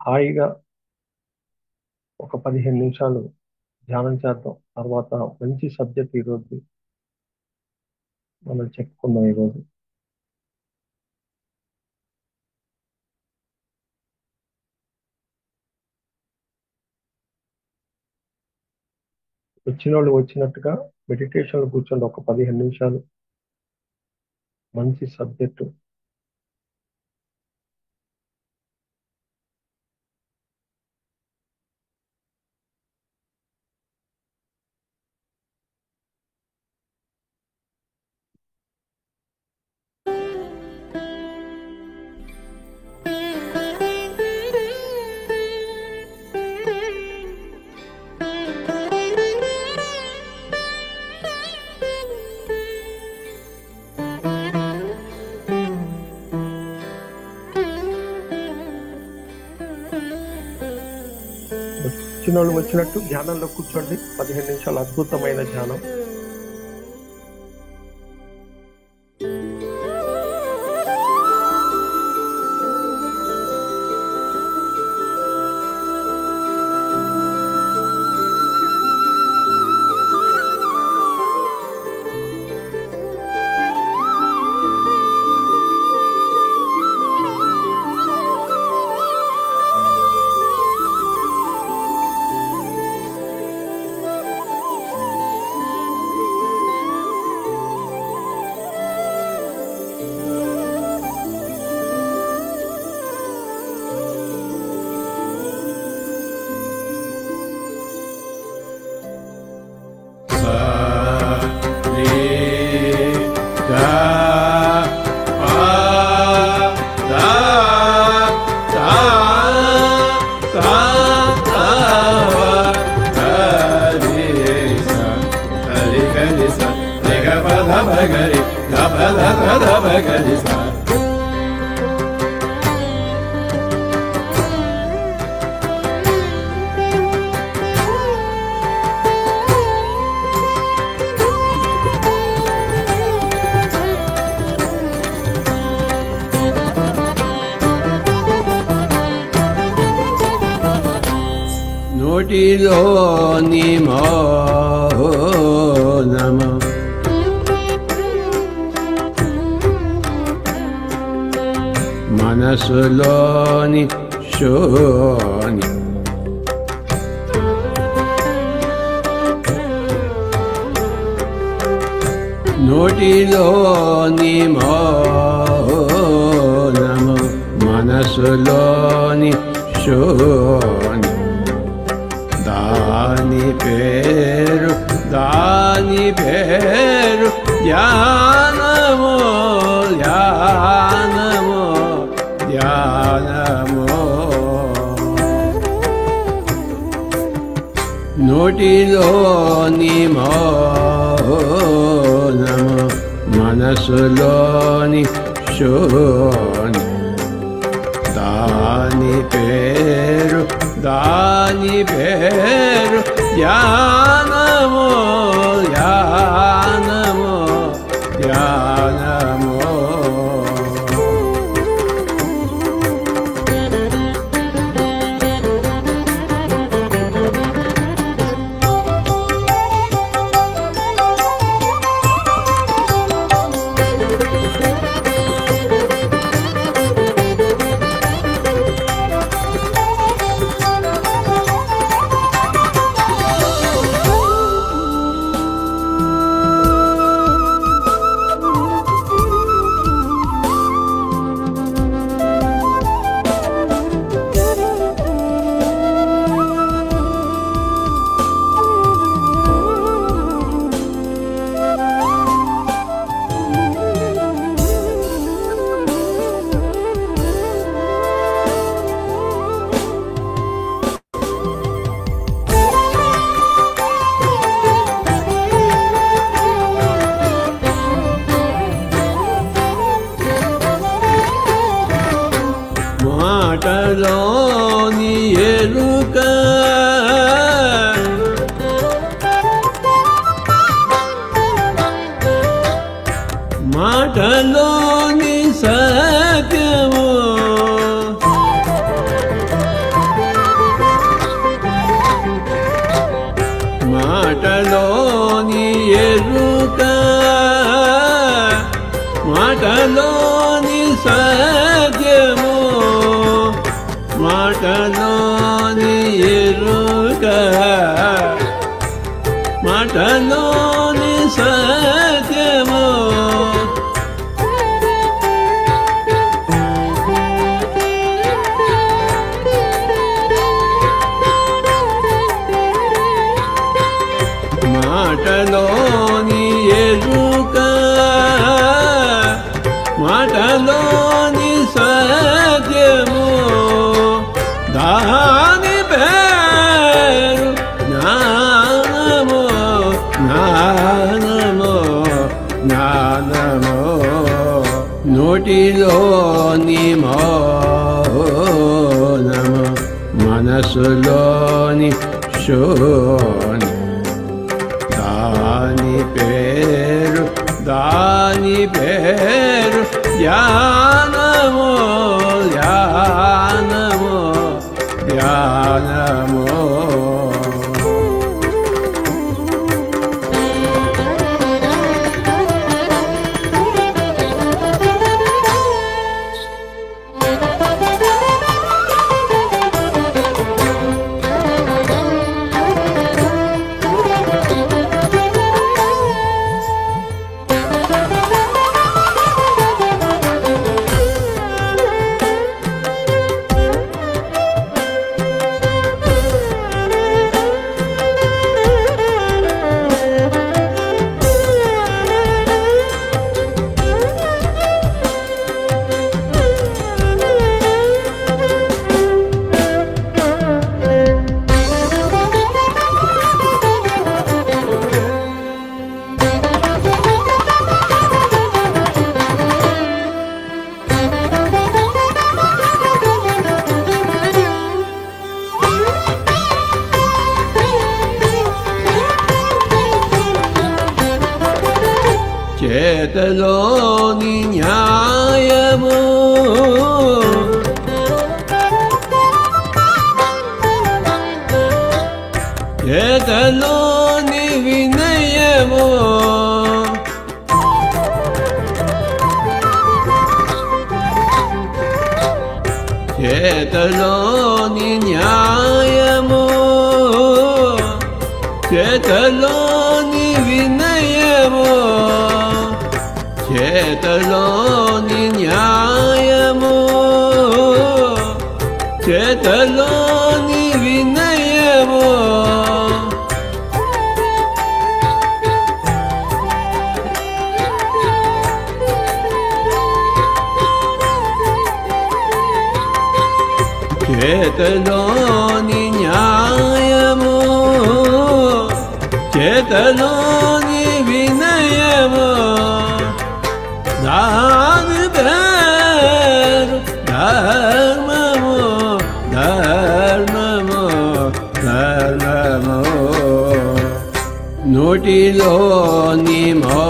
హాయిగా ఒక 15 నిమిషాలు ధ్యానం చేద్దాం. తర్వాత మంచి సబ్జెక్ట్ ఈరోజు మనం చెప్పుకుందాం. ఈరోజు వచ్చిన వాళ్ళు వచ్చినట్టుగా మెడిటేషన్ కూర్చోండి. ఒక 15 నిమిషాలు మంచి సబ్జెక్టు. వచ్చిన వాళ్ళు వచ్చినట్టు ధ్యానంలో కూర్చోండి. 15 నిమిషాలు అద్భుతమైన ధ్యానం. నోటిలోని మౌనమ మనసులోని శూన్య నోటిలోని మౌనమ మనసులోని శూన్య దాని పేరు ధ్యానము ధ్యానము ధ్యానము నోటిలోని మౌనము మనసులోని శూన్య దాని పేరు ధ్యానము ధ్యానము ధ్యానము మాటలోని ఎరుక మాటలోని సత్యము మాటలోని సత్యము మాటలోని ఎరుక మాటలోని సత్యము మాటలోని ఎరుక మాటలోని సత్యము దాని పేరు జ్ఞానము జ్ఞానము జ్ఞానము నోటిలోని మౌనము మనసులోని శూన్యం దాని పేరు ధ్యానము ధ్యానము ధ్యానము చేతలోని న్యాయము చేతలోని వినయము చేతలోని న్యాయము చేతలోని వినయము చేతలోని న్యాయము చేతలోని వినయము చేతలోని న్యాయము చేతలోని వినయము దాని పేరు ధర్మము ధర్మము ధర్మము నోటిలోని మౌనము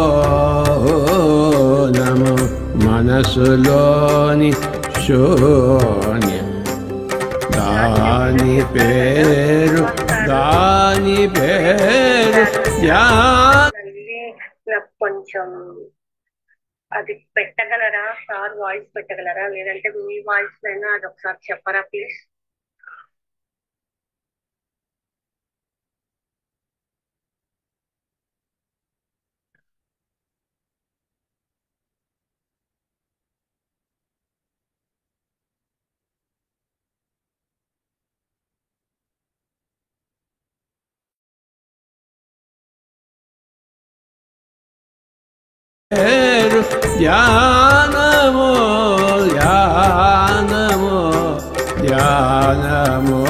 మనసులోని శూన్యం దాని పేరు నాకు కొంచెం అది పెట్టగలరా సార్? వాయిస్ పెట్టగలరా? లేదంటే మీ వాయిస్ అయినా అది ఒకసారి చెప్పరా ప్లీజ్? ధ్యానము ధ్యానము ధ్యానము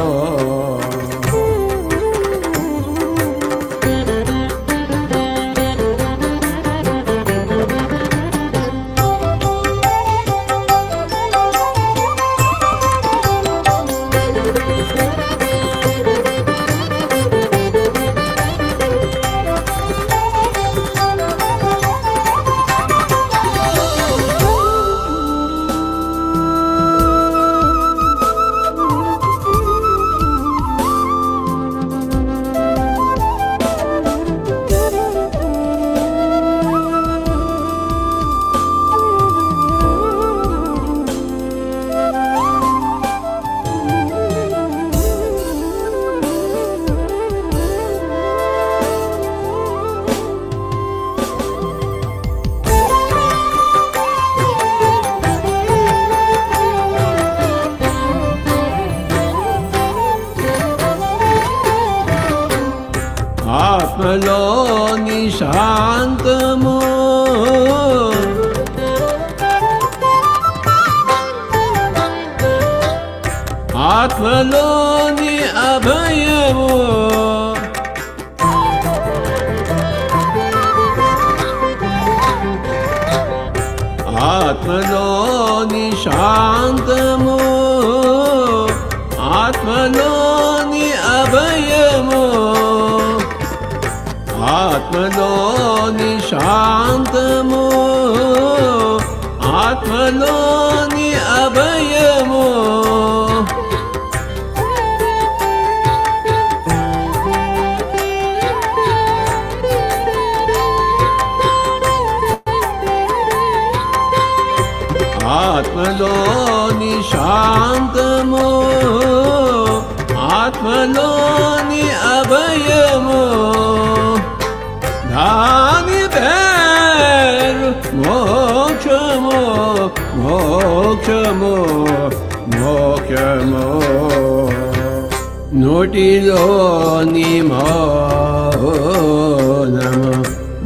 శాంతము ఆత్మలోని అభయము ఆత్మలోని శాంతము ఆత్మలోని అభయము ఆత్మలోని శాంతము ఆత్మలోని అభయము ఆత్మలోని శాంతము ఆత్మలోని అభయము దాని పేరు మోక్షము మోక్షము మోక్షము నోటిలోని మౌనము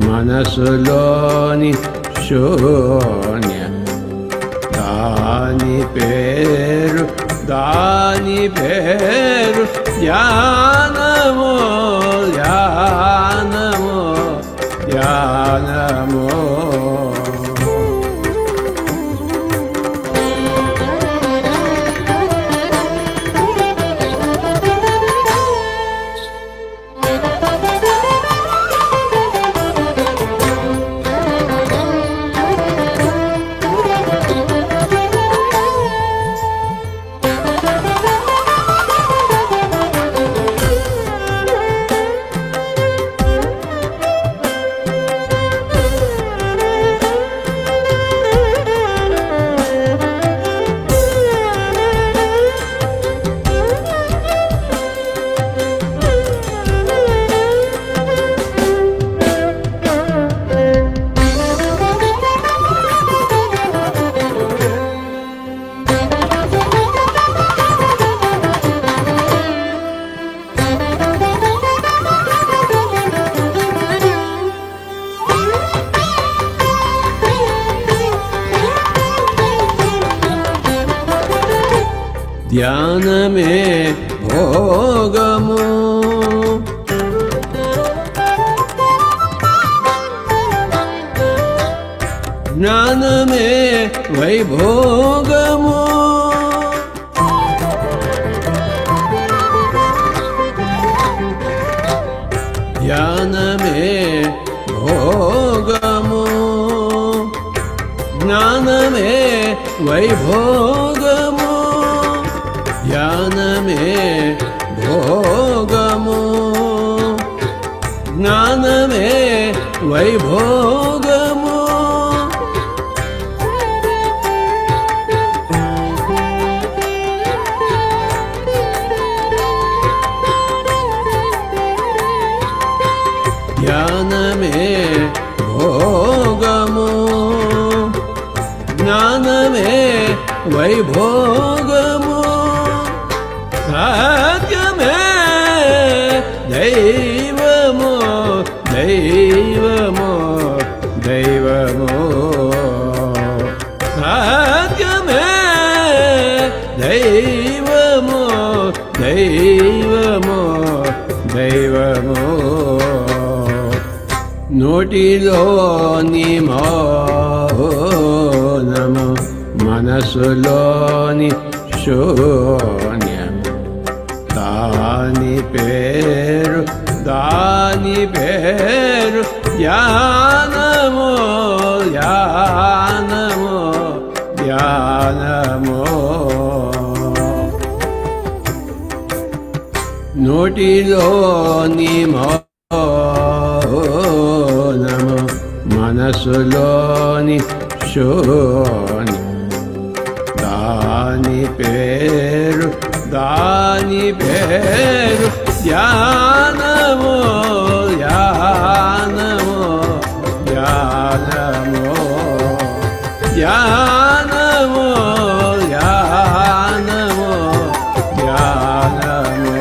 మనసులోని శూన్య దాని పేరు ధ్యానము ధ్యానము ధ్యానము ధ్యానమే భోగము జ్ఞానమే వైభోగము ధ్యానమే భోగము జ్ఞానమే వైభోగము ధ్యానమే భోగము జ్ఞానమే వైభోగము ధ్యానమే భోగము జ్ఞానమే వైభోగము సత్యమే దైవము దైవము దైవము సత్యమే దైవము దైవము దైవము నోటిలోని మౌనము మనసులోని శూన్యం దాని పేరు ధ్యానము ధ్యానము ధ్యానము నోటిలోని మౌనము మనసులోని శూన్యం దాని పేరు ధ్యానము ధ్యానము ధ్యానము ధ్యానము ధ్యానము ధ్యానము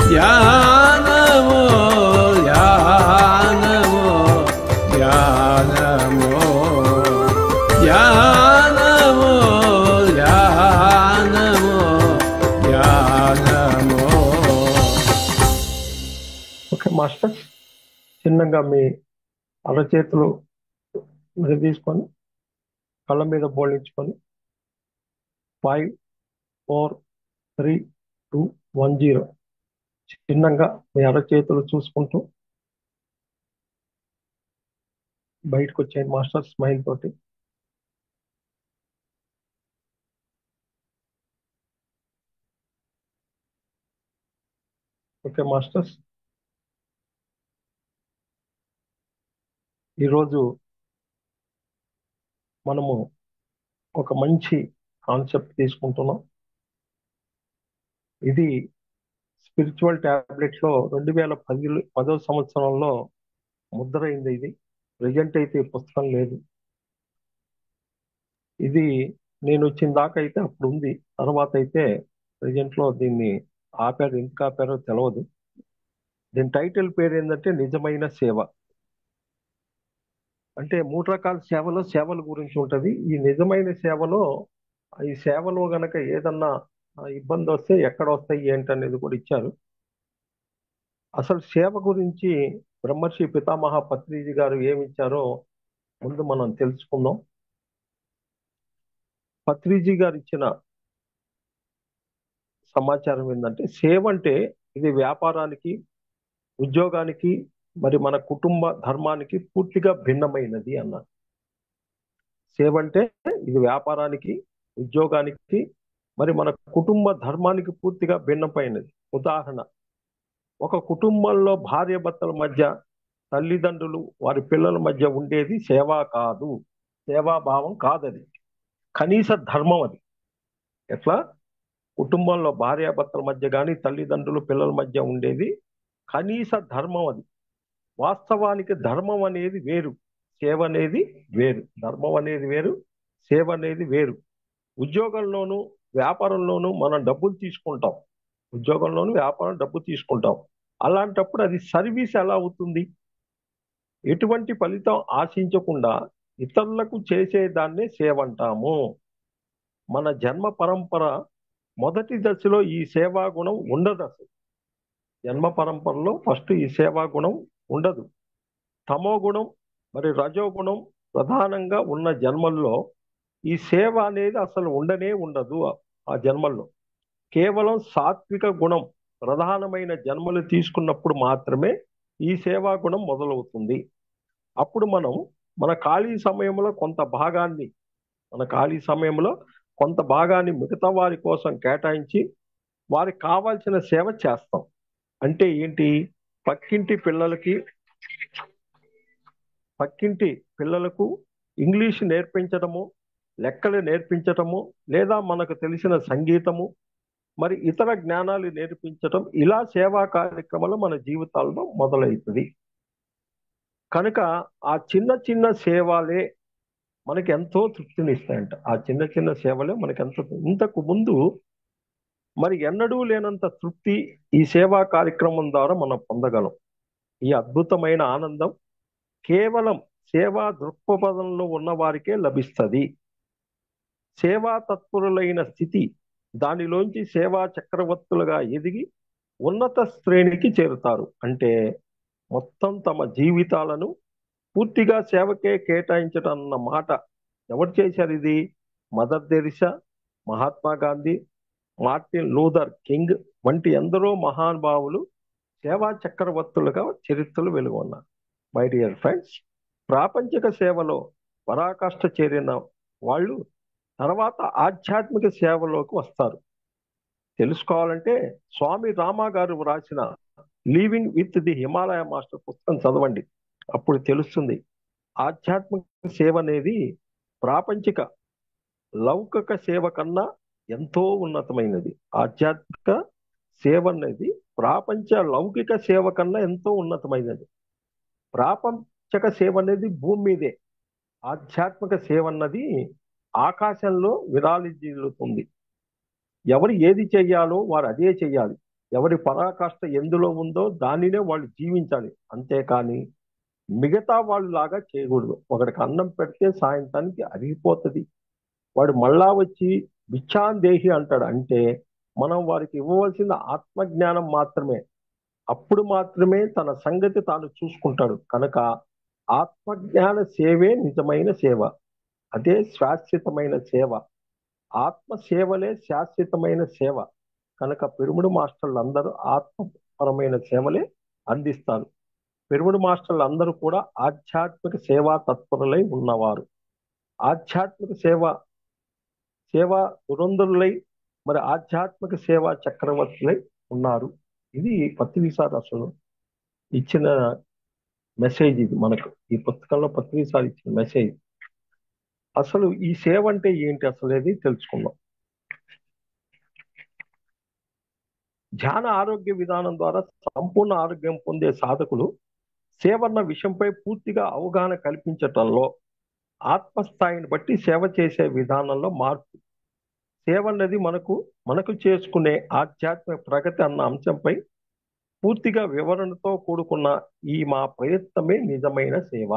ధ్యానము ధ్యానము ధ్యానము ధ్యానము ధ్యానము. ఓకే మాస్టర్స్, చిన్నగా మీ అరచేతులు మీద తీసుకొని కళ్ళ మీద బోళించుకొని 5 4 3 2 1 0 చిన్నగా మీ అరచేతులు చూసుకుంటూ బయటకు వచ్చాయి మాస్టర్ స్మైల్ తోటి. ఓకే మాస్టర్స్, ఈరోజు మనము ఒక మంచి కాన్సెప్ట్ తీసుకుంటున్నాం. ఇది స్పిరిచువల్ టాబ్లెట్ లో 2010 సంవత్సరంలో ముద్రైంది. ఇది ప్రజెంట్ అయితే ఈ పుస్తకం లేదు. ఇది నేను వచ్చిన దాకా అయితే అప్పుడు ఉంది, తర్వాత అయితే ప్రజెంట్ లో దీన్ని ఆపారు. ఎందుకు ఆపారో తెలియదు. దీని టైటిల్ పేరు ఏంటంటే నిజమైన సేవ. అంటే 3 రకాల సేవల గురించి ఉంటది. ఈ నిజమైన సేవలో ఈ సేవలో గనక ఏదన్నా ఇబ్బంది వస్తే ఎక్కడ వస్తాయి ఏంటనేది కూడా ఇచ్చారు. అసలు సేవ గురించి బ్రహ్మర్షి పితామహ పత్రిజీ గారు ఏమిచ్చారో ముందు మనం తెలుసుకుందాం. పత్రిజీ గారు ఇచ్చిన సమాచారం ఏంటంటే, సేవ అంటే ఇది వ్యాపారానికి, ఉద్యోగానికి, మరి మన కుటుంబ ధర్మానికి పూర్తిగా భిన్నమైనది అన్నారు. సేవ అంటే ఇది వ్యాపారానికి, ఉద్యోగానికి, మరి మన కుటుంబ ధర్మానికి పూర్తిగా భిన్నమైనది. ఉదాహరణ, ఒక కుటుంబంలో భార్య భర్తల మధ్య, తల్లిదండ్రులు వారి పిల్లల మధ్య ఉండేది సేవ కాదు, సేవాభావం కాదది, కనీస ధర్మం అది. ఎట్లా? కుటుంబంలో భార్యాభర్తల మధ్య కానీ, తల్లిదండ్రులు పిల్లల మధ్య ఉండేది కనీస ధర్మం అది. వాస్తవానికి ధర్మం అనేది వేరు, సేవ అనేది వేరు. ధర్మం అనేది వేరు, సేవ అనేది వేరు. ఉద్యోగంలోను వ్యాపారంలోనూ మనం డబ్బులు తీసుకుంటాం. ఉద్యోగంలోను వ్యాపారం డబ్బు తీసుకుంటాం. అలాంటప్పుడు అది సర్వీస్ ఎలా అవుతుంది? ఎటువంటి ఫలితం ఆశించకుండా ఇతరులకు చేసేదాన్నే సేవ అంటాము. మన జన్మ పరంపర మొదటి దశలో ఈ సేవా గుణం ఉండదు. అసలు జన్మ పరంపరలో ఫస్ట్ ఈ సేవా గుణం ఉండదు. తమో గుణం మరి రజో గుణం ప్రధానంగా ఉన్న జన్మల్లో ఈ సేవ అనేది అసలు ఉండనే ఉండదు. ఆ జన్మల్లో కేవలం సాత్విక గుణం ప్రధానమైన జన్మలు తీసుకున్నప్పుడు మాత్రమే ఈ సేవా గుణం మొదలవుతుంది. అప్పుడు మనం మన ఖాళీ సమయంలో కొంత భాగాన్ని మిగతా వారి కోసం కేటాయించి వారికి కావాల్సిన సేవ చేస్తాం. అంటే ఏంటి? పక్కింటి పిల్లలకు ఇంగ్లీష్ నేర్పించడము, లెక్కలు నేర్పించటము, లేదా మనకు తెలిసిన సంగీతము, మరి ఇతర జ్ఞానాలు నేర్పించటం, ఇలా సేవా కార్యక్రమాలు మన జీవితాల్లో మొదలవుతుంది. కనుక ఆ చిన్న చిన్న సేవలే మనకి ఎంతో తృప్తినిస్తాయంట. ఆ చిన్న చిన్న సేవలే మనకి ఎంతో, ఇంతకు ముందు మరి ఎన్నడూ లేనంత తృప్తి ఈ సేవా కార్యక్రమం ద్వారా మనం పొందగలం. ఈ అద్భుతమైన ఆనందం కేవలం సేవా దృక్పథంలో ఉన్న వారికే లభిస్తుంది. సేవా తత్పరులైన స్థితి, దానిలోంచి సేవా చక్రవర్తులుగా ఎదిగి ఉన్నత శ్రేణికి చేరుతారు. అంటే మొత్తం తమ జీవితాలను పూర్తిగా సేవకే కేటాయించడం అన్న మాట ఎవరు చేశారు? ఇది mother Teresa, Mahatma Gandhi, Martin Luther king వంటి ఎందరో మహానుభావులు సేవా చక్రవర్తులుగా చరిత్రలు వెలుగొన్నారు. మై డియర్ ఫ్రెండ్స్, ప్రాపంచిక సేవలో పరాకాష్ఠ చేరిన వాళ్ళు తర్వాత ఆధ్యాత్మిక సేవలోకి వస్తారు. తెలుసుకోవాలంటే స్వామి రామా గారు రాసిన living with the Himalaya master పుస్తకం చదవండి, అప్పుడు తెలుస్తుంది. ఆధ్యాత్మిక సేవ అనేది ప్రాపంచిక లౌకిక సేవ కన్నా ఎంతో ఉన్నతమైనది. ఆధ్యాత్మిక సేవ అనేది ప్రాపంచ లౌకిక సేవ కన్నా ఎంతో ఉన్నతమైనది. ప్రాపంచక సేవ అనేది భూమి మీదే, ఆధ్యాత్మిక సేవ అన్నది ఆకాశంలో విరాజిల్లుతుంది. ఎవరు ఏది చెయ్యాలో వారు అదే చెయ్యాలి. ఎవరి పరాకాష్ఠ ఎందులో ఉందో దానినే వాళ్ళు జీవించాలి. అంతేకాని మిగతా వాళ్ళు లాగా చేయకూడదు. ఒకడికి అన్నం పెడితే సాయంత్రానికి అరిగిపోతుంది, వాడు మళ్ళా వచ్చి బిచ్చాందేహి అంటాడు. అంటే మనం వారికి ఇవ్వవలసిన ఆత్మజ్ఞానం మాత్రమే. అప్పుడు మాత్రమే తన సంగతి తాను చూసుకుంటాడు. కనుక ఆత్మజ్ఞాన సేవే నిజమైన సేవ. అదే శాశ్వతమైన సేవ. ఆత్మ సేవలే శాశ్వతమైన సేవ. కనుక పిరమిడ్ మాస్టర్లు అందరూ ఆత్మపరమైన సేవలే అందిస్తారు. పిరమిడ్ మాస్టర్లు అందరూ కూడా ఆధ్యాత్మిక సేవా తత్పరులై ఉన్నవారు. ఆధ్యాత్మిక సేవ దురంధరులై, మరి ఆధ్యాత్మిక సేవా చక్రవర్తులై ఉన్నారు. ఇది పత్రిక సార్ అసలు ఇచ్చిన మెసేజ్. ఇది మనకు ఈ పుస్తకంలో పత్రిక సార్ ఇచ్చిన మెసేజ్. అసలు ఈ సేవ అంటే ఏంటి అసలు అనేది తెలుసుకుందాం. ధ్యాన ఆరోగ్య విధానం ద్వారా సంపూర్ణ ఆరోగ్యం పొందే సాధకులు సేవన్న విషయంపై పూర్తిగా అవగాహన కల్పించటంలో, ఆత్మస్థాయిని బట్టి సేవ చేసే విధానంలో మార్పు. సేవ అన్నది మనకు చేసుకునే ఆధ్యాత్మిక ప్రగతి అన్న అంశంపై పూర్తిగా వివరణతో కూడుకున్న ఈ మా ప్రయత్నమే నిజమైన సేవ.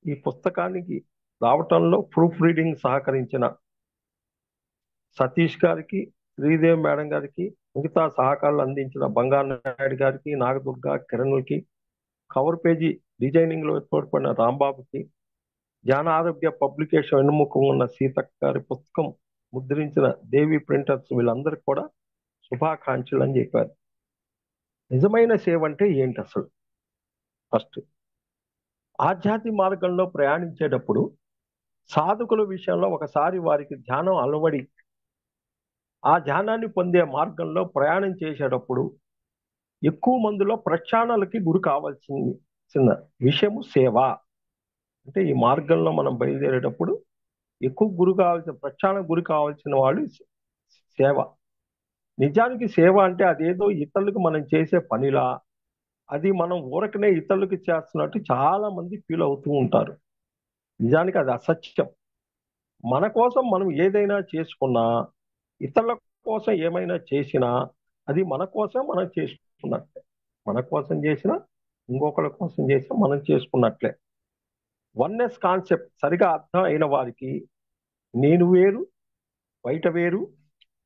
ఈ పుస్తకానికి రావటంలో ప్రూఫ్ రీడింగ్ సహకరించిన సతీష్ గారికి, శ్రీదేవి మేడం గారికి, మిగతా సహకారాలు అందించిన బంగారు నాయుడు గారికి, నాగదుర్గ, కిరణ్కి, కవర్ పేజీ డిజైనింగ్ లో తోడ్పడిన రాంబాబుకి, ధ్యాన ఆరోగ్య పబ్లికేషన్ వెన్నుముఖం ఉన్న సీతక్క గారి పుస్తకం ముద్రించిన దేవి ప్రింటర్స్, వీళ్ళందరికీ కూడా శుభాకాంక్షలు అని చెప్పారు. నిజమైన సేవ అంటే ఏంటి అసలు? ఫస్ట్, ఆధ్యాత్మిక మార్గంలో ప్రయాణించేటప్పుడు సాధకుల విషయంలో ఒకసారి వారికి ధ్యానం అలవడి ఆ ధ్యానాన్ని పొందే మార్గంలో ప్రయాణం చేసేటప్పుడు ఎక్కువ మందిలో ప్రక్షాళనలకి గురి కావాల్సిన విషయము సేవ. అంటే ఈ మార్గంలో మనం బయలుదేరేటప్పుడు ఎక్కువ ప్రక్షాళన గురి కావాల్సిన వాళ్ళు సేవ. నిజానికి సేవ అంటే అదేదో ఇతరులకు మనం చేసే పనిలా, అది మనం ఊరకనే ఇతరులకు చేస్తున్నట్టు చాలా మంది ఫీల్ అవుతూ ఉంటారు. నిజానికి అది అసత్యం. మన కోసం మనం ఏదైనా చేసుకున్నా, ఇతరుల కోసం ఏమైనా చేసినా, అది మన కోసం మనం చేసుకున్నట్లే. మన కోసం చేసినా, ఇంకొకరి కోసం చేసినా మనం చేసుకున్నట్లే. వన్నెస్ కాన్సెప్ట్ సరిగా అర్థం అయిన వారికి నేను వేరు, బయట వేరు,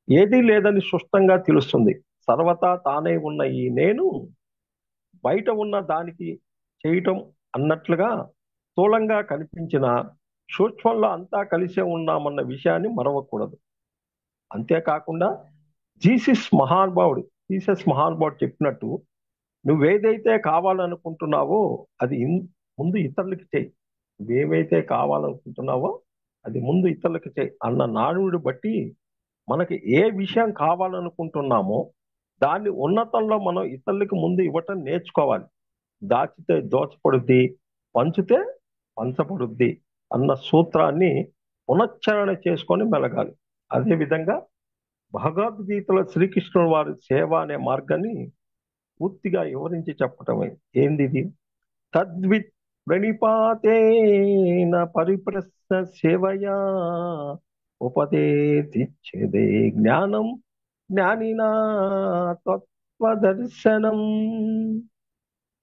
ఏదీ లేదని స్పష్టంగా తెలుస్తుంది. సర్వతా తానే ఉన్న ఈ నేను బయట ఉన్న దానికి చేయటం అన్నట్లుగా స్థూలంగా కనిపించిన సూక్ష్మంలో అంతా కలిసే ఉన్నామన్న విషయాన్ని మరవకూడదు. అంతేకాకుండా జీసస్ మహానుభావుడు చెప్పినట్టు, నువ్వేదైతే కావాలనుకుంటున్నావో అది ముందు ఇతరులకి చేయి. నువ్వేమైతే కావాలనుకుంటున్నావో అది ముందు ఇతరులకి చేయి అన్న నానుడి బట్టి మనకి ఏ విషయం కావాలనుకుంటున్నామో దాన్ని ఉన్నతంలో మనం ఇతరులకి ముందు ఇవ్వటం నేర్చుకోవాలి. దాచితే దోచపడుద్ది, పంచితే పంచబడుద్ది అన్న సూత్రాన్ని పునశ్చరణ చేసుకొని మెలగాలి. అదేవిధంగా భగవద్గీతలో శ్రీకృష్ణుడు వారి సేవ అనే మార్గాన్ని పూర్తిగా వివరించి చెప్పటమే. ఏంది? తద్విత్ ప్రణిపాతేన పరిప్రశ్న సేవయా ఉపదేతిచ్ఛేదే జ్ఞానం జ్ఞానినా తత్వదర్శనం.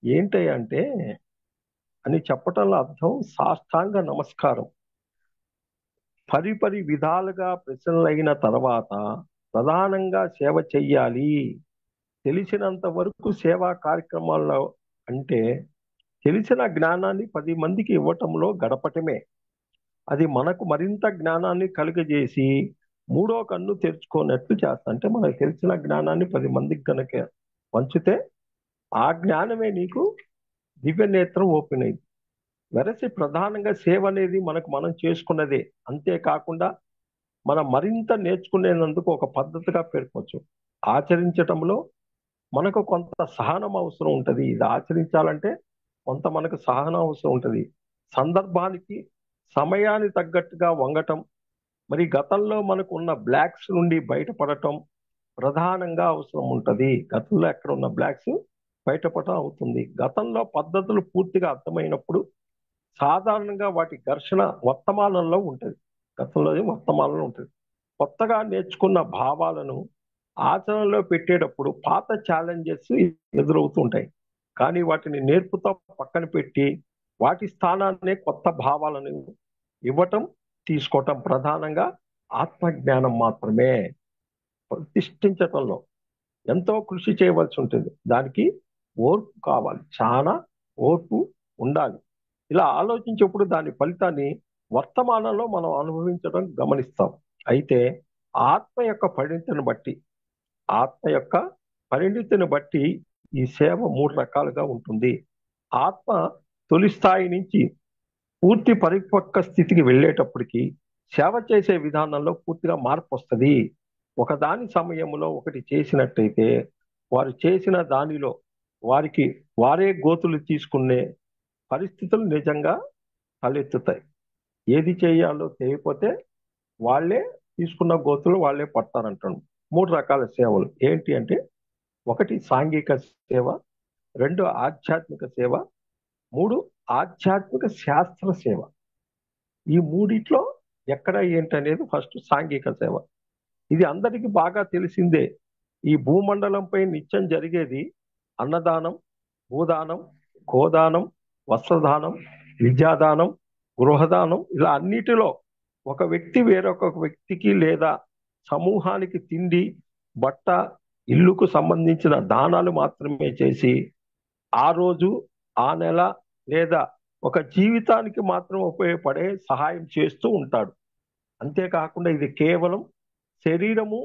ఏంటంటే అని చెప్పటంలో అర్థం సాష్టాంగ నమస్కారం. పరిపరి విధాలుగా ప్రశ్నలైన తర్వాత ప్రధానంగా సేవ చెయ్యాలి. తెలిసినంత వరకు సేవా కార్యక్రమాల్లో అంటే తెలిసిన జ్ఞానాన్ని 10 మందికి ఇవ్వటంలో గడపటమే. అది మనకు మరింత జ్ఞానాన్ని కలుగజేసి మూడో కన్ను తెరుచుకున్నట్లు చేస్తా. అంటే మనకు తెలిసిన జ్ఞానాన్ని 10 మందికి కనుక పంచితే ఆ జ్ఞానమే నీకు దివ్య నేత్రం ఓపెన్ అయింది. వెరసి ప్రధానంగా సేవ అనేది మనం చేసుకున్నదే. అంతేకాకుండా మనం మరింత నేర్చుకునేందుకు ఒక పద్ధతిగా పేర్కొచ్చు. ఆచరించటంలో మనకు కొంత సహనం అవసరం ఉంటుంది. ఇది ఆచరించాలంటే కొంత మనకు సహనం అవసరం ఉంటుంది. సందర్భానికి సమయానికి తగ్గట్టుగా వంగటం, మరి గతంలో మనకు ఉన్న బ్లాక్స్ నుండి బయటపడటం ప్రధానంగా అవసరం ఉంటుంది. గతంలో ఎక్కడ ఉన్న బ్లాక్స్ బయటపడటం అవుతుంది. గతంలో పద్ధతులు పూర్తిగా అర్థమైనప్పుడు సాధారణంగా వాటి ఘర్షణ వర్తమానంలో ఉంటుంది. గతంలోనే వర్తమానంలో ఉంటుంది. కొత్తగా నేర్చుకున్న భావాలను ఆచరణలో పెట్టేటప్పుడు పాత ఛాలెంజెస్ ఎదురవుతూ ఉంటాయి. కానీ వాటిని నేర్పుతో పక్కన పెట్టి వాటి స్థానాన్నే కొత్త భావాలను ఇవ్వటం, తీసుకోవటం ప్రధానంగా ఆత్మజ్ఞానం మాత్రమే. ప్రతిష్ఠించటంలో ఎంతో కృషి చేయవలసి ఉంటుంది. దానికి ఓర్పు కావాలి, చాలా ఓర్పు ఉండాలి. ఇలా ఆలోచించేప్పుడు దాని ఫలితాన్ని వర్తమానంలో మనం అనుభవించడం గమనిస్తాం. అయితే ఆత్మ యొక్క పరిణితిని బట్టి ఆత్మ యొక్క పరిణితిని బట్టి ఈ సేవ 3 రకాలుగా ఉంటుంది. ఆత్మ తొలి స్థాయి నుంచి పూర్తి పరిపక్వ స్థితికి వెళ్ళేటప్పటికి సేవ చేసే విధానంలో పూర్తిగా మార్పు వస్తుంది. ఒకదాని సమయంలో ఒకటి చేసినట్టయితే వారు చేసిన దానిలో వారే గోతులు తీసుకునే పరిస్థితులు నిజంగా తలెత్తుతాయి. ఏది చేయాలో తెలియకపోతే వాళ్ళే తీసుకున్న గోతులు వాళ్ళే పడతారంటాను. 3 రకాల సేవలు ఏంటి అంటే, 1 సాంఘిక సేవ, 2 ఆధ్యాత్మిక సేవ, 3 ఆధ్యాత్మిక శాస్త్ర సేవ. ఈ మూడిట్లో ఎక్కడ ఏంటనేది ఫస్ట్ సాంఘిక సేవ. ఇది అందరికీ బాగా తెలిసిందే. ఈ భూమండలంపై నిత్యం జరిగేది అన్నదానం, భూదానం, గోదానం, వస్త్రదానం, విద్యాదానం, గృహదానం. ఇలా అన్నిటిలో ఒక వ్యక్తి వేరొక వ్యక్తికి లేదా సమూహానికి తిండి, బట్ట, ఇల్లుకు సంబంధించిన దానాలు మాత్రమే చేసి ఆ రోజు, ఆ నెల లేదా ఒక జీవితానికి మాత్రం ఉపయోగపడే సహాయం చేస్తూ ఉంటాడు. అంతేకాకుండా ఇది కేవలం శరీరము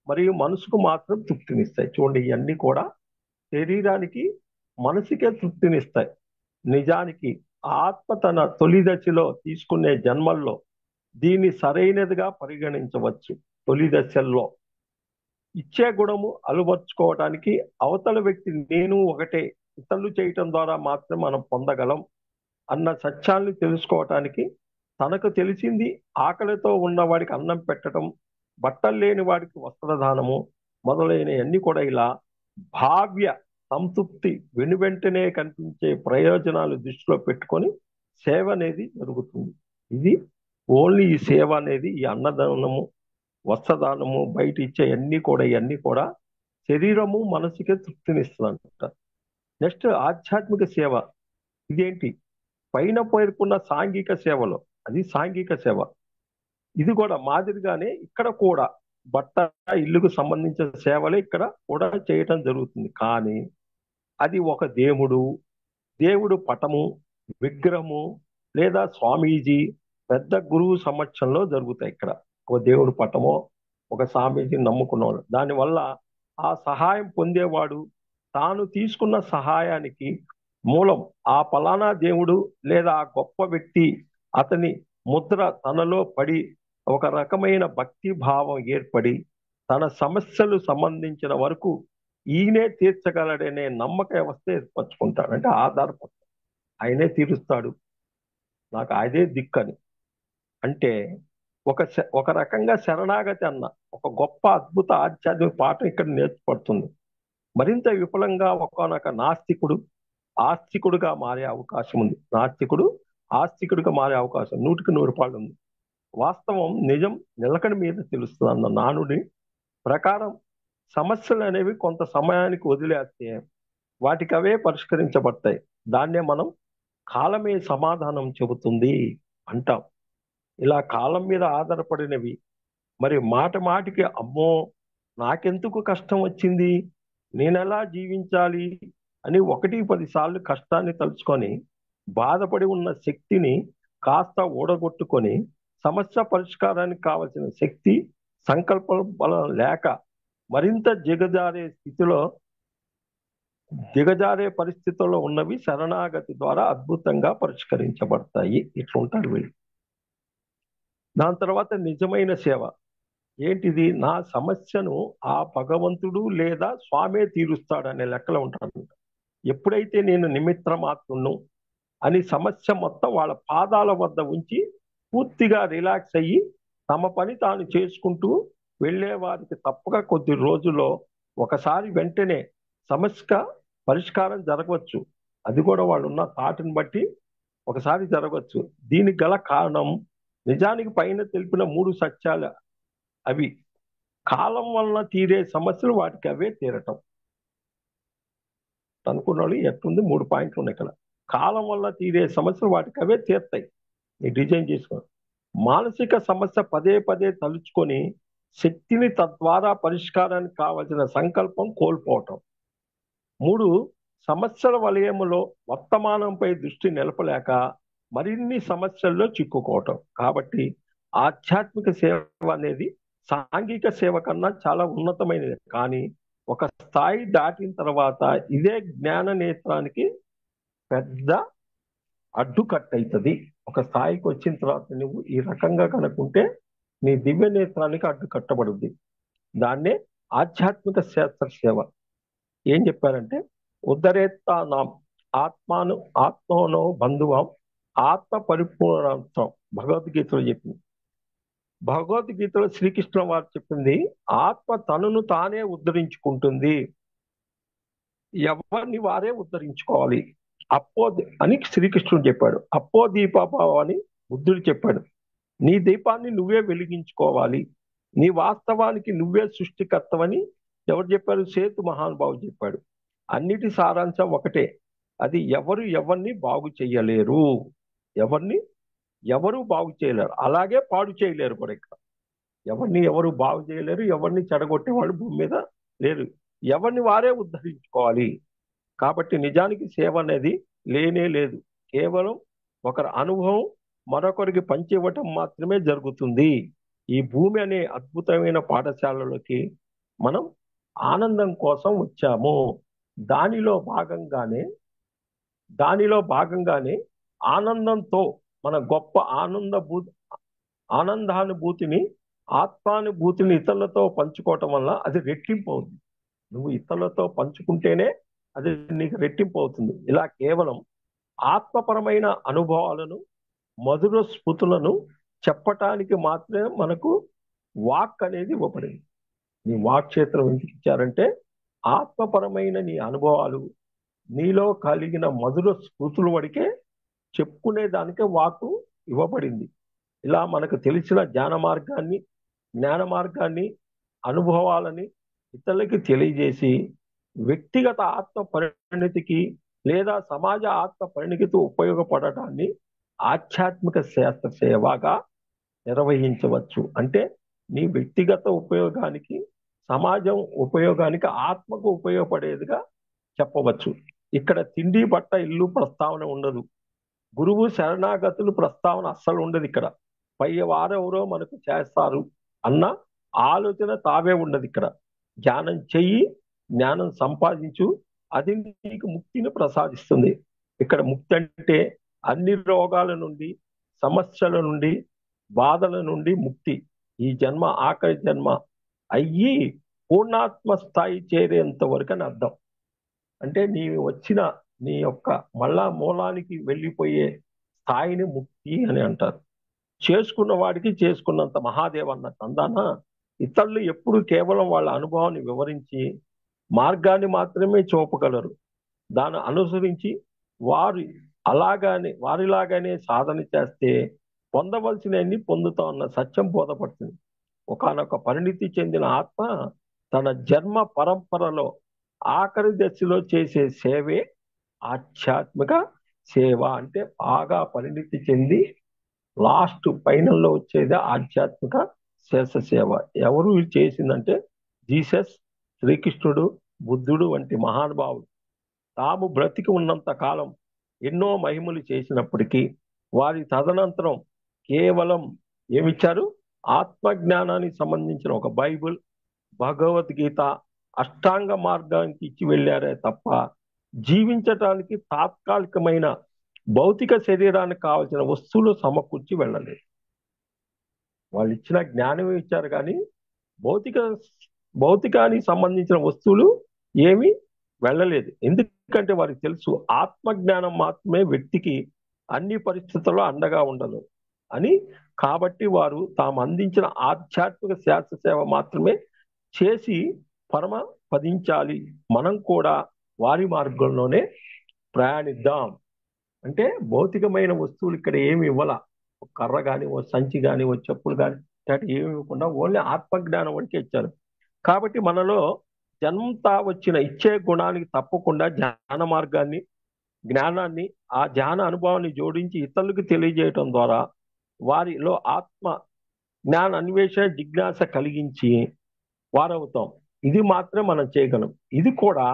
మరియు మనసుకు మాత్రం తృప్తినిస్తాయి. చూడండి, ఇవన్నీ కూడా శరీరానికి, మనసుకే తృప్తినిస్తాయి. నిజానికి ఆత్మ తన తొలి దశలో తీసుకునే జన్మల్లో దీన్ని సరైనదిగా పరిగణించవచ్చు. తొలి దశల్లో ఇచ్చే గుణము అలవర్చుకోవడానికి అవతల వ్యక్తి నేను ఒకటే, ఇతరులు చేయటం ద్వారా మాత్రం మనం పొందగలం అన్న సత్యాన్ని తెలుసుకోవటానికి తనకు తెలిసింది ఆకలితో ఉన్నవాడికి అన్నం పెట్టడం, బట్టలు లేని వాడికి వస్త్రదానము మొదలైనవన్నీ కూడా ఇలా భావ్య సంతృప్తి వెనువెంటనే కనిపించే ప్రయోజనాలు దృష్టిలో పెట్టుకొని సేవ అనేది జరుగుతుంది. ఇది ఓన్లీ ఈ సేవ అనేది, ఈ అన్నదానము, వస్త్రదానము, బయట ఇచ్చే ఇవన్నీ కూడా శరీరము మనసుకే తృప్తినిస్తుందంట. నెక్స్ట్ ఆధ్యాత్మిక సేవ. ఇదేంటి? పైన పేర్కొన్న సాంఘిక సేవలో అది సాంఘిక సేవ. ఇది కూడా మాదిరిగానే ఇక్కడ కూడా బట్ట, ఇల్లుకు సంబంధించిన సేవలే ఇక్కడ కూడా చేయటం జరుగుతుంది. కానీ అది ఒక దేవుడు పటము, విగ్రహము లేదా స్వామీజీ, పెద్ద గురువు సమక్షంలో జరుగుతాయి. ఇక్కడ ఒక దేవుడు పటమో, ఒక స్వామీజీ నమ్ముకున్నవాడు. దానివల్ల ఆ సహాయం పొందేవాడు తాను తీసుకున్న సహాయానికి మూలం ఆ పలానా దేవుడు లేదా ఆ గొప్ప వ్యక్తి అతని ముద్ర తనలో పడి ఒక రకమైన భక్తి భావం ఏర్పడి తన సమస్యలు సంబంధించిన వరకు ఈయనే తీర్చగలడనే నమ్మక వ్యవస్థ ఏర్పరచుకుంటాడు. అంటే ఆధారపడతాడు, ఆయనే తీరుస్తాడు, నాకు అదే దిక్కని. అంటే ఒక రకంగా శరణాగతి అన్న ఒక గొప్ప అద్భుత ఆధ్యాత్మిక పాఠం ఇక్కడ నేర్పడుతుంది. మరింత విపులంగా ఒకానొక నాస్తికుడు ఆస్తికుడుగా మారే అవకాశం ఉంది. నాస్తికుడు ఆస్తికుడిగా మారే అవకాశం 100% ఉంది. వాస్తవం నిజం నిలకడ మీద తెలుస్తుంది అన్న నానుడి ప్రకారం సమస్యలు అనేవి కొంత సమయానికి వదిలేస్తే వాటికి అవే పరిష్కరించబడతాయి. దాన్నే మనం కాలమే సమాధానం చెబుతుంది అంటాం. ఇలా కాలం మీద ఆధారపడినవి మరి మాటికి అమ్మో నాకెందుకు కష్టం వచ్చింది, నేనెలా జీవించాలి అని 1-10 సార్లు కష్టాన్ని తలుచుకొని బాధపడి ఉన్న శక్తిని కాస్త ఊడగొట్టుకొని సమస్య పరిష్కారానికి కావలసిన శక్తి, సంకల్ప బలం లేక మరింత దిగజారే పరిస్థితుల్లో ఉన్నవి శరణాగతి ద్వారా అద్భుతంగా పరిష్కరించబడతాయి. ఇట్లుంటారు వీళ్ళు. దాని తర్వాత నిజమైన సేవ ఏంటిది? నా సమస్యను ఆ భగవంతుడు లేదా స్వామే తీరుస్తాడనే లెక్కలో ఉంటాడు. ఎప్పుడైతే నేను నిమిత్త మాత్రును అని సమస్య మొత్తం వాళ్ళ పాదాల వద్ద ఉంచి పూర్తిగా రిలాక్స్ అయ్యి తమ పని తాను చేసుకుంటూ వెళ్ళే వారికి తప్పక కొద్ది రోజుల్లో ఒకసారి వెంటనే సమస్య పరిష్కారం జరగవచ్చు. అది కూడా వాళ్ళు ఉన్న తాటిని బట్టి ఒకసారి జరగవచ్చు. దీనికి గల కారణం నిజానికి పైన తెలిపిన 3 సత్యాలు. అవి కాలం వలన తీరే సమస్యలు వాటికి అవే తీరటం. అనుకున్న వాళ్ళు ఎట్లుంది 3 పాయింట్లు ఉన్నాయి ఇక్కడ. కాలం వల్ల తీరే సమస్యలు వాటికి అవే తీర్తాయి. నీ డిజైన్ చేసుకో. మానసిక సమస్య పదే పదే తలుచుకొని శక్తిని తద్వారా పరిష్కారానికి కావలసిన సంకల్పం కోల్పోవటం. 3, సమస్యల వలయములో వర్తమానంపై దృష్టి నిలపలేక మరిన్ని సమస్యల్లో చిక్కుకోవటం. కాబట్టి ఆధ్యాత్మిక సేవ అనేది సాంఘిక సేవ కన్నా చాలా ఉన్నతమైనది. కానీ ఒక స్థాయి దాటిన తర్వాత ఇదే జ్ఞాన నేత్రానికి పెద్ద అడ్డుకట్టవుతుంది. ఒక స్థాయికి వచ్చిన తర్వాత నువ్వు ఈ రకంగా కనుకుంటే నీ దివ్య నేత్రానికి అడ్డుకట్టబడుద్ది. దాన్నే ఆధ్యాత్మిక శాస్త్ర సేవ. ఏం చెప్పారంటే ఉద్ధరేత్తానాం ఆత్మనో బంధువం ఆత్మ పరిపూర్ణత్వం భగవద్గీతలో చెప్పింది. భగవద్గీతలో శ్రీకృష్ణ వారు చెప్పింది ఆత్మ తనను తానే ఉద్ధరించుకుంటుంది, ఎవరిని వారే ఉద్ధరించుకోవాలి అని శ్రీకృష్ణుడు చెప్పాడు. అప్పో దీపాభావ అని బుద్ధుడు చెప్పాడు. నీ దీపాన్ని నువ్వే వెలిగించుకోవాలి, నీ వాస్తవానికి నువ్వే సృష్టికర్తవని ఎవరు చెప్పారు? సేతు మహానుభావుడు చెప్పాడు. అన్నిటి సారాంశం ఒకటే, అది ఎవరిని బాగు చెయ్యలేరు, ఎవరు బాగు చేయలేరు, అలాగే పాడు చేయలేరు కూడా. ఇక్కడ ఎవరు బాగు చేయలేరు, ఎవరిని చెడగొట్టే వాళ్ళు భూమి మీద లేరు, ఎవరిని వారే ఉద్ధరించుకోవాలి. కాబట్టి నిజానికి సేవ అనేది లేనే లేదు. కేవలం ఒకరి అనుభవం మరొకరికి పంచివ్వటం మాత్రమే జరుగుతుంది. ఈ భూమి అనే అద్భుతమైన పాఠశాలలోకి మనం ఆనందం కోసం వచ్చాము. దానిలో భాగంగానే ఆనందంతో మన గొప్ప ఆనందానుభూతిని, ఆత్మానుభూతిని ఇతరులతో పంచుకోవటం వల్ల అది రెట్టింపు అవుతుంది. నువ్వు ఇతరులతో పంచుకుంటేనే అది నీకు రెట్టింపు అవుతుంది. ఇలా కేవలం ఆత్మపరమైన అనుభవాలను, మధుర స్మృతులను చెప్పటానికి మాత్రమే మనకు వాక్ అనేది ఇవ్వబడింది. నీ వాక్ క్షేత్రం ఎందుకు ఇచ్చారంటే ఆత్మపరమైన నీ అనుభవాలు, నీలో కలిగిన మధుర స్మృతుల వడికే చెప్పుకునే దానికే వాకు ఇవ్వబడింది. ఇలా మనకు తెలిసిన జ్ఞాన మార్గాన్ని, అనుభవాలని ఇతరులకి తెలియజేసి వ్యక్తిగత ఆత్మ పరిణతికి లేదా సమాజ ఆత్మ పరిణతికి ఉపయోగపడటాన్ని ఆధ్యాత్మిక శాస్త్ర సేవగా నిర్వహించవచ్చు. అంటే నీ వ్యక్తిగత ఉపయోగానికి, సమాజం ఉపయోగానికి, ఆత్మకు ఉపయోగపడేదిగా చెప్పవచ్చు. ఇక్కడ తిండి, బట్ట, ఇల్లు ప్రస్తావన ఉండదు. గురువు శరణాగతులు ప్రస్తావన అస్సలు ఉండదు. ఇక్కడ పై వారెవరో మనకు చేస్తారు అన్న ఆలోచన తావే ఉండదు. ఇక్కడ ధ్యానం చెయ్యి, జ్ఞానం సంపాదించు, అది నీకు ముక్తిని ప్రసాదిస్తుంది. ఇక్కడ ముక్తి అంటే అన్ని రోగాల నుండి, సమస్యల నుండి, బాధల నుండి ముక్తి. ఈ జన్మ ఆఖరి జన్మ అయ్యి పూర్ణాత్మ స్థాయి చేరేంత వరకు అని అర్థం. అంటే నీ యొక్క మళ్ళా మూలానికి వెళ్ళిపోయే స్థాయిని ముక్తి అని అంటారు. చేసుకున్న వాడికి చేసుకున్నంత మహాదేవ్ అన్నట్టు అందాన ఇతరులు ఎప్పుడు కేవలం వాళ్ళ అనుభవాన్ని వివరించి మార్గాన్ని మాత్రమే చూపగలరు. దాన్ని అనుసరించి వారిలాగానే సాధన చేస్తే పొందవలసినవన్నీ పొందుతామన్న సత్యం బోధపడుతుంది. ఒకానొక పరిణితి చెందిన ఆత్మ తన జన్మ పరంపరలో ఆఖరి దశలో చేసే సేవే ఆధ్యాత్మిక సేవ. అంటే బాగా పరిణితి చెంది లాస్ట్ ఫైనల్లో వచ్చేది ఆధ్యాత్మిక శేష సేవ. ఎవరు చేసిందంటే జీసస్, శ్రీకృష్ణుడు, బుద్ధుడు వంటి మహానుభావులు తాము బ్రతికి ఉన్నంత కాలం ఎన్నో మహిమలు చేసినప్పటికీ వారి తదనంతరం కేవలం ఏమిచ్చారు? ఆత్మజ్ఞానానికి సంబంధించిన ఒక బైబిల్, భగవద్గీత, అష్టాంగ మార్గానికి ఇచ్చి వెళ్ళారే తప్ప జీవించటానికి తాత్కాలికమైన భౌతిక శరీరానికి కావలసిన వస్తువులు సమకూర్చి వెళ్ళలేదు. వాళ్ళు ఇచ్చిన జ్ఞానమే ఇచ్చారు, కానీ భౌతికానికి సంబంధించిన వస్తువులు ఏమీ వెళ్ళలేదు. ఎందుకంటే వారికి తెలుసు ఆత్మజ్ఞానం మాత్రమే వ్యక్తికి అన్ని పరిస్థితుల్లో అండగా ఉండదు అని. కాబట్టి వారు తాము అందించిన ఆధ్యాత్మిక శాస్త్ర సేవ మాత్రమే చేసి పదించాలి. మనం కూడా వారి మార్గంలోనే ప్రయాణిద్దాం. అంటే భౌతికమైన వస్తువులు ఇక్కడ ఏమి ఇవ్వాల, కర్ర కానీ, ఓ సంచి కానీ, ఓ చెప్పులు కానీ, ఏమి ఇవ్వకుండా ఓన్లీ ఆత్మజ్ఞానం వరకే ఇచ్చారు. కాబట్టి మనలో జన్మతా వచ్చిన ఇచ్చే గుణానికి తప్పకుండా జ్ఞానాన్ని ఆ ధ్యాన అనుభవాన్ని జోడించి ఇతరులకు తెలియజేయటం ద్వారా వారిలో ఆత్మ జ్ఞాన అన్వేషణ జిజ్ఞాస కలిగించి వారవుతాం. ఇది మాత్రమే మనం చేయగలం. ఇది కూడా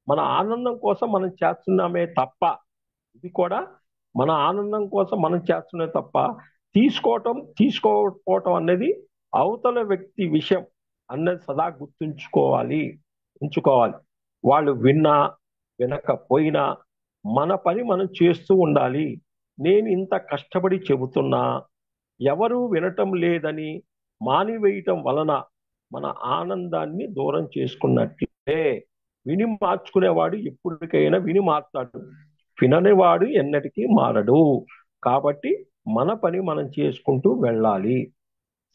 మన ఆనందం కోసం మనం చేస్తున్నామే తప్ప ఇది కూడా మన ఆనందం కోసం మనం చేస్తున్నామే తప్ప తీసుకోకపోవటం అనేది అవతల వ్యక్తి విషయం అన్నది సదా ఉంచుకోవాలి. వాళ్ళు వినకపోయినా మన పని మనం చేస్తూ ఉండాలి. నేను ఇంత కష్టపడి చెబుతున్నా ఎవరూ వినటం లేదని మానివేయటం వలన మన ఆనందాన్ని దూరం చేసుకున్నట్లే. విని మార్చుకునేవాడు ఎప్పటికైనా విని మారుతాడు, విననివాడు ఎన్నటికీ మారడు. కాబట్టి మన పని మనం చేసుకుంటూ వెళ్ళాలి.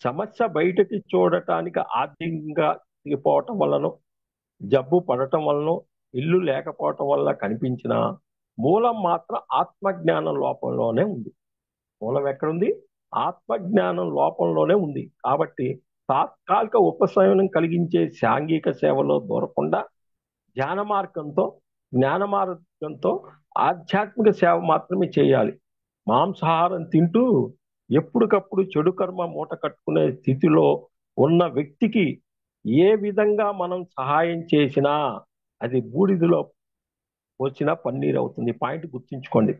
సమస్య బయటకి చూడటానికి ఆర్థికంగా తిరిగిపోవటం వలన, జబ్బు పడటం వలన, ఇల్లు లేకపోవటం వల్ల కనిపించిన మూలం మాత్రం ఆత్మజ్ఞానం లోపంలోనే ఉంది. మూలం ఎక్కడుంది? ఆత్మజ్ఞానం లోపంలోనే ఉంది. కాబట్టి తాత్కాలిక ఉపశమనం కలిగించే సాంఘిక సేవలో దూరకుండా జ్ఞాన మార్గంతో ఆధ్యాత్మిక సేవ మాత్రమే చేయాలి. మాంసాహారం తింటూ ఎప్పటికప్పుడు చెడు కర్మ మూట కట్టుకునే స్థితిలో ఉన్న వ్యక్తికి ఏ విధంగా మనం సహాయం చేసినా అది బూడిదలో పోసిన పన్నీరు అవుతుంది. పాయింట్ గుర్తుంచుకోండి.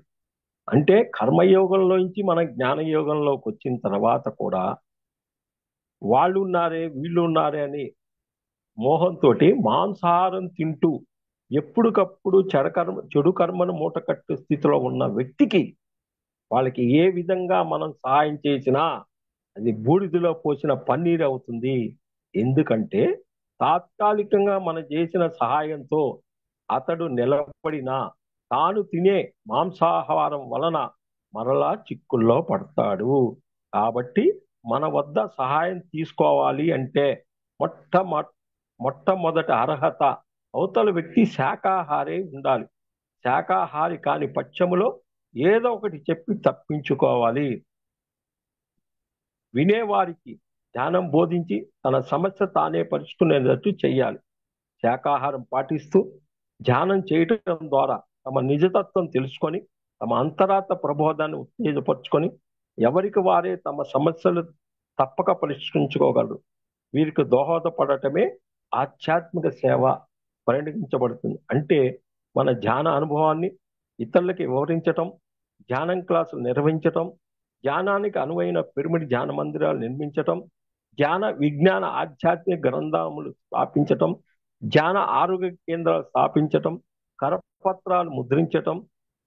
అంటే కర్మయోగంలోంచి మనం జ్ఞానయోగంలోకి వచ్చిన తర్వాత కూడా వాళ్ళు ఉన్నారే వీళ్ళు ఉన్నారే అని మోహంతో మాంసాహారం తింటూ ఎప్పటికప్పుడు చెడు కర్మను మూటకట్టు స్థితిలో ఉన్న వ్యక్తికి వాళ్ళకి ఏ విధంగా మనం సహాయం చేసినా అది బూడిదలో పోసిన పన్నీరు అవుతుంది. ఎందుకంటే తాత్కాలికంగా మనం చేసిన సహాయంతో అతడు నిలబడినా తాను తినే మాంసాహారం వలన మరలా చిక్కుల్లో పడతాడు. కాబట్టి మన వద్ద సహాయం తీసుకోవాలి అంటే మొట్టమొదటి అర్హత అవతల వ్యక్తి శాకాహారే ఉండాలి. శాకాహారి కాని పక్షములో ఏదో ఒకటి చెప్పి తప్పించుకోవాలి. వినేవారికి ధ్యానం బోధించి తన సమస్య తానే పరుచుకునేటట్టు చెయ్యాలి. శాకాహారం పాటిస్తూ ధ్యానం చేయటం ద్వారా తమ నిజతత్వం తెలుసుకొని తమ అంతరాత్మ ప్రబోధాన్ని ఉత్తేజపరుచుకొని ఎవరికి వారే తమ సమస్యలు తప్పక పరిష్కరించుకోగలరు. వీరికి దోహదపడటమే ఆధ్యాత్మిక సేవ పరిగణించబడుతుంది. అంటే మన ధ్యాన అనుభవాన్ని ఇతరులకి వివరించటం, ధ్యానం క్లాసులు నిర్వహించటం, ధ్యానానికి అనువైన పిరమిడ్ ధ్యాన మందిరాలు నిర్మించటం, ధ్యాన విజ్ఞాన ఆధ్యాత్మిక గ్రంథములు స్థాపించటం, ధ్యాన ఆరోగ్య కేంద్రాలు స్థాపించటం, కరపత్రాలు ముద్రించటం,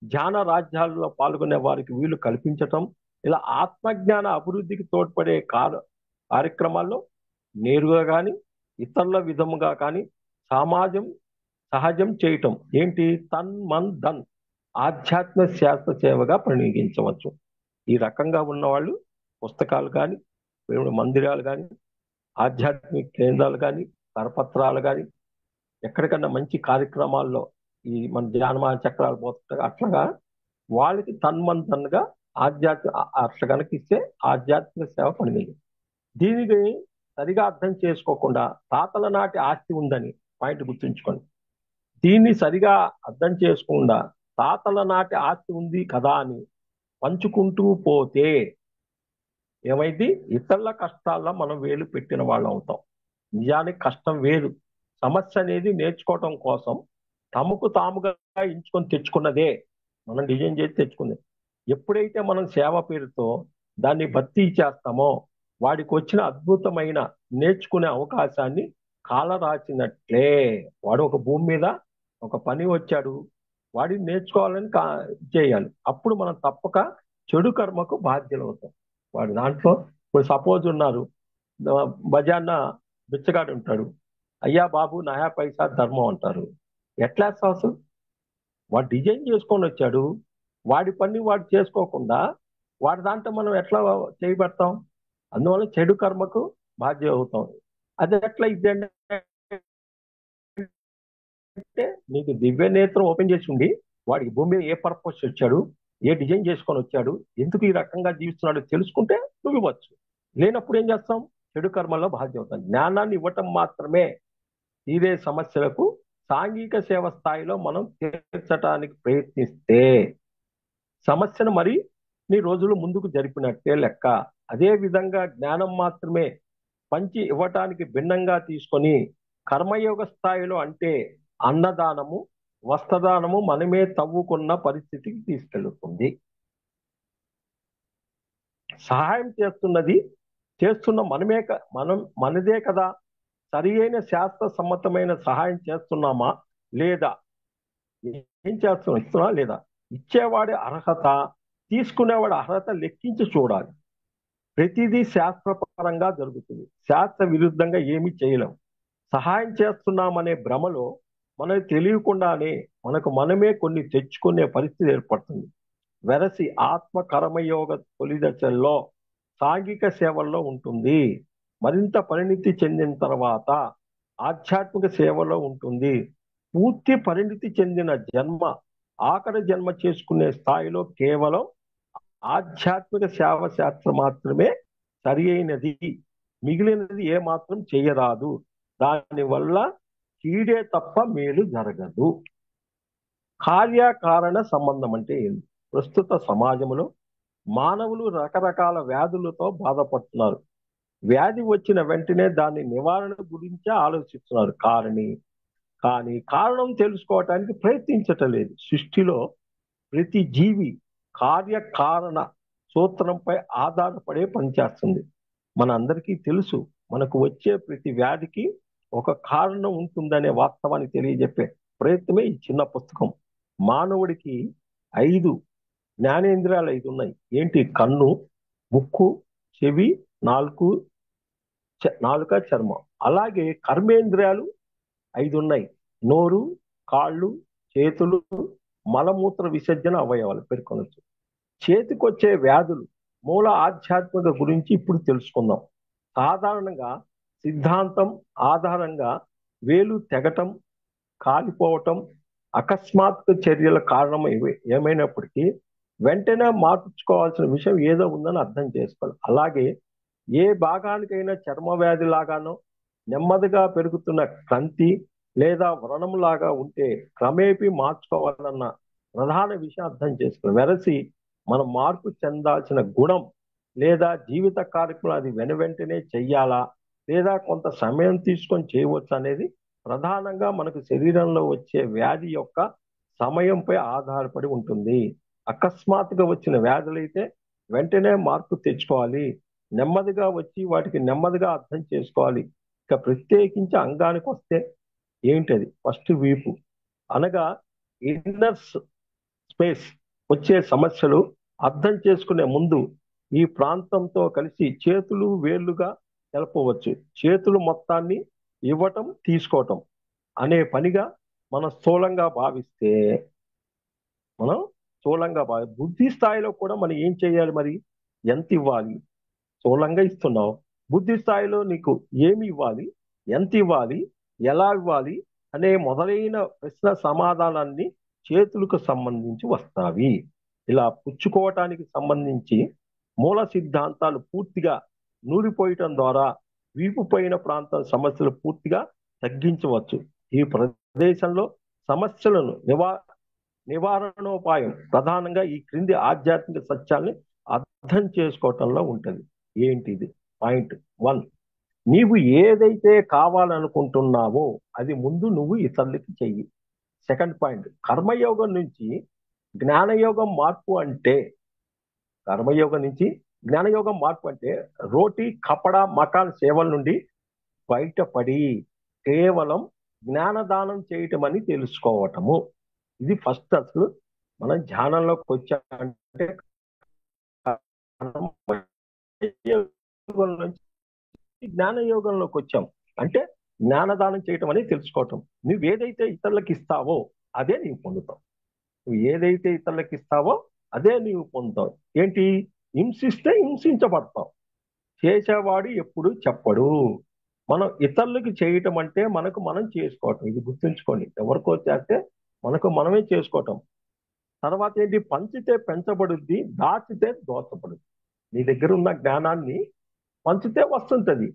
ధ్యాన రాజ్యాల్లో పాల్గొనే వారికి వీలు కల్పించటం, ఇలా ఆత్మజ్ఞాన అభివృద్ధికి తోడ్పడే కార్యక్రమాల్లో నేరుగా కానీ ఇతరుల విధముగా కానీ సహజం చేయటం ఏంటి? ధన్ ఆధ్యాత్మిక శాస్త్ర సేవగా పరిగణించవచ్చు. ఈ రకంగా ఉన్నవాళ్ళు పుస్తకాలు కానీ మందిరాలు కానీ ఆధ్యాత్మిక కేంద్రాలు కానీ కరపత్రాలు కానీ ఎక్కడికన్నా మంచి కార్యక్రమాల్లో ఈ మన ధ్యానమాన చక్రాలు పోతుంటారు అట్లాగా వాళ్ళకి తన్గా అట్లా కనుక ఇస్తే ఆధ్యాత్మిక సేవ పనిచేయదు. దీనికి సరిగా అర్థం చేసుకోకుండా తాతల నాటి ఆస్తి ఉందని పాయింట్ గుర్తుంచుకోండి. దీన్ని సరిగా అర్థం చేసుకోకుండా తాతల నాటి ఆస్తి ఉంది కదా అని పంచుకుంటూ పోతే ఏమైంది? ఇతరుల కష్టాల్లో మనం వేలు పెట్టిన వాళ్ళం అవుతాం. నిజానికి కష్టం వేరు. సమస్య అనేది నేర్చుకోవటం కోసం తమకు తాముగా ఎంచుకొని తెచ్చుకున్నదే, మనం డిజైన్ చేసి తెచ్చుకుంది. ఎప్పుడైతే మనం సేవ పేరుతో దాన్ని భర్తీ చేస్తామో వాడికి వచ్చిన అద్భుతమైన నేర్చుకునే అవకాశాన్ని కాలరాచినట్లే. వాడు ఒక భూమి మీద ఒక పని వచ్చాడు, వాడిని నేర్చుకోవాలని చేయాలి. అప్పుడు మనం తప్పక చెడు కర్మకు బాధ్యులు అవుతాం. వాడు దాంట్లో ఇప్పుడు సపోజ్ ఉన్నారు, బజార్న బిచ్చగాడు ఉంటాడు, అయ్యా బాబు నయా పైసా ధర్మం అంటారు. ఎట్లా అసలు? వాడు డిజైన్ చేసుకొని వచ్చాడు, వాడి పని వాడు చేసుకోకుండా వాడి దాంట్లో మనం ఎట్లా చేయబడతాం? అందువల్ల చెడు కర్మకు బాధ్య అవుతాం. అది ఎట్లా అంటే నీకు దివ్య నేత్రం ఓపెన్ చేసి ఉండి వాడికి భూమి ఏ పర్పస్ వచ్చాడు, ఏ డిజైన్ చేసుకొని వచ్చాడు, ఎందుకు ఈ రకంగా జీవిస్తున్నాడు తెలుసుకుంటే నువ్వు ఇవ్వచ్చు. లేనప్పుడు ఏం చేస్తాం? చెడు కర్మల్లో బాధ్య అవుతాం. జ్ఞానాన్ని ఇవ్వటం మాత్రమే తీరే సమస్యలకు సాంఘిక సేవ స్థాయిలో మనం తీర్చడానికి ప్రయత్నిస్తే సమస్యను మరి నీ రోజులు ముందుకు జరిపినట్టే లెక్క. అదే విధంగా జ్ఞానం మాత్రమే పంచి ఇవ్వటానికి భిన్నంగా తీసుకొని కర్మయోగ స్థాయిలో అంటే అన్నదానము వస్త్రదానము మనమే తవ్వుకున్న పరిస్థితికి తీసుకెళ్తుంది. సహాయం చేస్తున్న మనదే కదా. సరి అయిన శాస్త్ర సమ్మతమైన సహాయం చేస్తున్నామా లేదా, ఏం ఇస్తున్నా లేదా, ఇచ్చేవాడి అర్హత తీసుకునేవాడి అర్హత లెక్కించి చూడాలి. ప్రతిదీ శాస్త్రపరంగా జరుగుతుంది, శాస్త్ర విరుద్ధంగా ఏమీ చేయలేం. సహాయం చేస్తున్నామనే భ్రమలో మనకు తెలియకుండానే మనకు మనమే కొన్ని తెచ్చుకునే పరిస్థితి ఏర్పడుతుంది. వెరసి ఆత్మ కర్మయోగ తొలి దశల్లో సాంఘిక సేవల్లో ఉంటుంది. మరింత పరిణితి చెందిన తర్వాత ఆధ్యాత్మిక సేవలో ఉంటుంది. పూర్తి పరిణితి చెందిన జన్మ ఆఖరి జన్మ చేసుకునే స్థాయిలో కేవలం ఆధ్యాత్మిక సేవ శాస్త్రం మాత్రమే సరి అయినది, మిగిలినది ఏ మాత్రం చేయరాదు. దానివల్ల కీడే తప్ప మేలు జరగదు. కార్యకారణ సంబంధం అంటే ఏంటి? ప్రస్తుత సమాజంలో మానవులు రకరకాల వ్యాధులతో బాధపడుతున్నారు. వ్యాధి వచ్చిన వెంటనే దాని నివారణ గురించే ఆలోచిస్తున్నారు. కానీ కారణం తెలుసుకోవటానికి ప్రయత్నించటం లేదు. సృష్టిలో ప్రతి జీవి కార్యకారణ సూత్రంపై ఆధారపడే పనిచేస్తుంది. మన అందరికీ తెలుసు, మనకు వచ్చే ప్రతి వ్యాధికి ఒక కారణం ఉంటుందనే వాస్తవాన్ని తెలియజెప్పే ప్రయత్నమే ఈ చిన్న పుస్తకం. మానవుడికి 5 జ్ఞానేంద్రియాలు 5 ఉన్నాయి. ఏంటి? కన్ను, ముక్కు, చెవి, నాలుక, చర్మం. అలాగే కర్మేంద్రియాలు 5 ఉన్నాయి. నోరు, కాళ్ళు, చేతులు, మలమూత్ర విసర్జన అవయవాలు పేర్కొనవచ్చు. చేతికొచ్చే వ్యాధులు మూల ఆధ్యాత్మిక గురించి ఇప్పుడు తెలుసుకుందాం. సాధారణంగా సిద్ధాంతం ఆధారంగా వేలు తెగటం, కాలిపోవటం అకస్మాత్ చర్యల కారణం ఏమైనప్పటికీ వెంటనే మార్చుకోవాల్సిన విషయం ఏదో ఉందని అర్థం చేసుకోవాలి. అలాగే ఏ భాగానికైనా చర్మ వ్యాధి లాగానో నెమ్మదిగా పెరుగుతున్న కంతి లేదా వ్రణం లాగా ఉంటే క్రమేపీ మార్చుకోవాలన్న ప్రధాన విషయం అర్థం చేసుకోవాలి. వెరసి మనం మార్పు చెందాల్సిన గుణం లేదా జీవిత కార్యక్రమం అది వెంటనే చెయ్యాలా లేదా కొంత సమయం తీసుకొని చేయవచ్చు అనేది ప్రధానంగా మనకు శరీరంలో వచ్చే వ్యాధి యొక్క సమయంపై ఆధారపడి ఉంటుంది. అకస్మాత్తుగా వచ్చిన వ్యాధులైతే వెంటనే మార్పు తెచ్చుకోవాలి. నెమ్మదిగా వచ్చి వాటికి నెమ్మదిగా అర్థం చేసుకోవాలి. ఇక ప్రత్యేకించి అంగానికి వస్తే ఏంటది? ఫస్ట్ వీపు అనగా ఇన్నర్ స్పేస్ వచ్చే సమస్యలు అర్థం చేసుకునే ముందు ఈ ప్రాంతంతో కలిసి చేతులు వేళ్లుగా తెలపవచ్చు. చేతులు మొత్తాన్ని ఇవ్వటం తీసుకోవటం అనే పనిగా మనం స్థూలంగా భావిస్తే బుద్ధి స్థాయిలో కూడా మనం ఏం చేయాలి? మరి ఎంత ఇవ్వాలి? స్థూలంగా ఇస్తున్నావు, బుద్ధి స్థాయిలో నీకు ఏమి ఇవ్వాలి, ఎంత ఇవ్వాలి, ఎలా ఇవ్వాలి అనే మొదలైన ప్రశ్న సమాధానాన్ని చేతులకు సంబంధించి వస్తావి. ఇలా పుచ్చుకోవటానికి సంబంధించి మూల సిద్ధాంతాలు పూర్తిగా నూరిపోయటం ద్వారా వీపు పైన ప్రాంతం సమస్యలు పూర్తిగా తగ్గించవచ్చు. ఈ ప్రదేశంలో సమస్యలను నివారణోపాయం ప్రధానంగా ఈ క్రింది ఆధ్యాత్మిక సత్యాల్ని అర్థం చేసుకోవటంలో ఉంటుంది. ఏంటిది? పాయింట్ 1, నీవు ఏదైతే కావాలనుకుంటున్నావో అది ముందు నువ్వు ఇతరులకి చెయ్యి. సెకండ్ పాయింట్, కర్మయోగం నుంచి జ్ఞానయోగం మార్పు అంటే రోటీ కపడ మకాన్ సేవల నుండి బయటపడి కేవలం జ్ఞానదానం చేయటం అని తెలుసుకోవటము. ఇది ఫస్ట్. అసలు మనం ధ్యానంలోకి వచ్చామంటే జ్ఞానయోగంలోకి వచ్చాం అంటే జ్ఞానదానం చేయటం అని తెలుసుకోవటం. నువ్వు ఏదైతే ఇతరులకు ఇస్తావో అదే నీవు పొందుతావు. ఏంటి? హింసిస్తే హింసించబడతావు. చేసేవాడు ఎప్పుడు చెప్పడు. మనం ఇతరులకి చేయటం అంటే మనకు మనం చేసుకోవటం. ఇది గుర్తుంచుకోండి. ఎవరికో చేస్తే మనకు మనమే చేసుకోవటం. తర్వాత ఏంటి? పంచితే పెంచబడుద్ది, దాచితే దోచబడుద్ది. నీ దగ్గర ఉన్న జ్ఞానాన్ని పంచితే వస్తుంటది,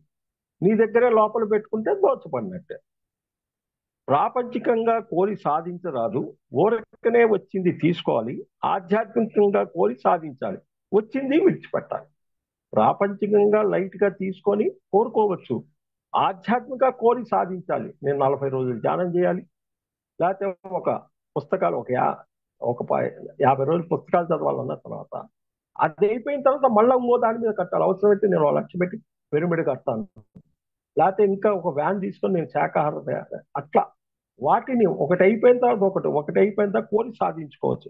నీ దగ్గరే లోపల పెట్టుకుంటే దోచబడినట్టే. ప్రాపంచికంగా కోరి సాధించరాదు, ఊరకనే వచ్చింది తీసుకోవాలి, ఆధ్యాత్మికంగా కోరి సాధించాలి, వచ్చింది విడిచిపెట్టాలి. ప్రాపంచికంగా లైట్ గా తీసుకొని కోరుకోవచ్చు, ఆధ్యాత్మిక కోరి సాధించాలి. నేను 40 రోజులు ధ్యానం చేయాలి, లేకపోతే ఒక పుస్తకాలు ఒక 50 రోజులు పుస్తకాలు చదవాలన్న తర్వాత అది అయిపోయిన తర్వాత మళ్ళీ ఇంకో దాని మీద కట్టాలి. అవసరమైతే నేను 1 లక్ష పెట్టి పిరమిడ్ కడతాను, లేకపోతే ఇంకా ఒక వ్యాన్ తీసుకొని నేను శాకాహారం తయారు, అట్లా వాటిని ఒకటి అయిపోయిన తర్వాత ఒకటి అయిపోయిన తర్వాత కోరి సాధించుకోవచ్చు.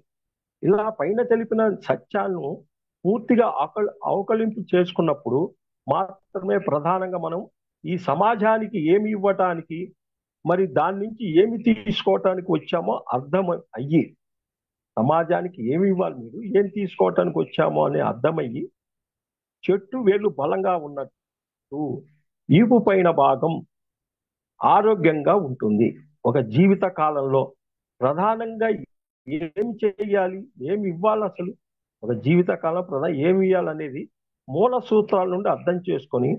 ఇలా పైన తెలిపిన సత్యాలను పూర్తిగా అవకలింపు చేసుకున్నప్పుడు మాత్రమే ప్రధానంగా మనం ఈ సమాజానికి ఏమి ఇవ్వటానికి, మరి దాని నుంచి ఏమి తీసుకోవటానికి వచ్చామో అర్థం అయ్యి, సమాజానికి ఏమి ఇవ్వాలి, మీరు ఏం తీసుకోవటానికి వచ్చామో అని అర్థమయ్యి, చెట్టు వేళ్ళు బలంగా ఉన్నట్టు ఈపు పైన భాగం ఆరోగ్యంగా ఉంటుంది. ఒక జీవిత కాలంలో ప్రధానంగా ఏమి చేయాలి, ఏమి ఇవ్వాలి, అసలు ఒక జీవిత కాలం ఏమి ఇవ్వాలనేది మూల సూత్రాల నుండి అర్థం చేసుకొని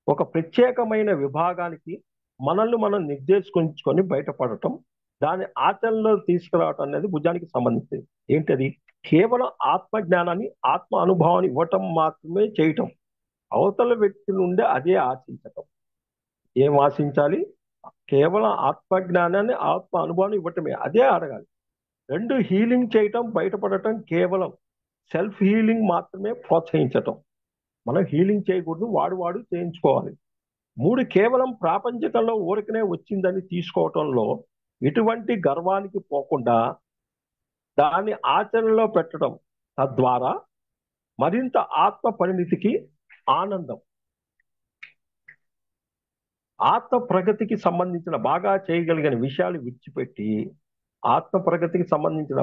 ఒక ప్రత్యేకమైన విభాగానికి మనల్ని మనం నిర్దేశించుకొని బయటపడటం, దాని ఆచరణలో తీసుకురావటం అనేది భుజానికి సంబంధించింది. ఏంటది? కేవలం ఆత్మ జ్ఞానాన్ని, ఆత్మ అనుభవాన్ని ఇవ్వటం మాత్రమే చేయటం, అవతల వ్యక్తి నుండి అదే ఆశించటం. ఏం ఆశించాలి? కేవలం ఆత్మ జ్ఞానాన్ని, ఆత్మ అనుభవాన్ని ఇవ్వటమే, అదే అడగాలి. 2, హీలింగ్ చేయటం, బయటపడటం కేవలం సెల్ఫ్ హీలింగ్ మాత్రమే ప్రోత్సహించటం. మనం హీలింగ్ చేయకూడదు, వాడు చేయించుకోవాలి. 3, కేవలం ప్రాపంచికంలో ఊరికనే వచ్చిందని తీసుకోవటంలో ఎటువంటి గర్వానికి పోకుండా దాన్ని ఆచరణలో పెట్టడం, తద్వారా మరింత ఆత్మ పరిణితికి ఆనందం. ఆత్మ ప్రగతికి సంబంధించిన బాగా చేయగలిగిన విషయాలు విడిచిపెట్టి, ఆత్మ ప్రగతికి సంబంధించిన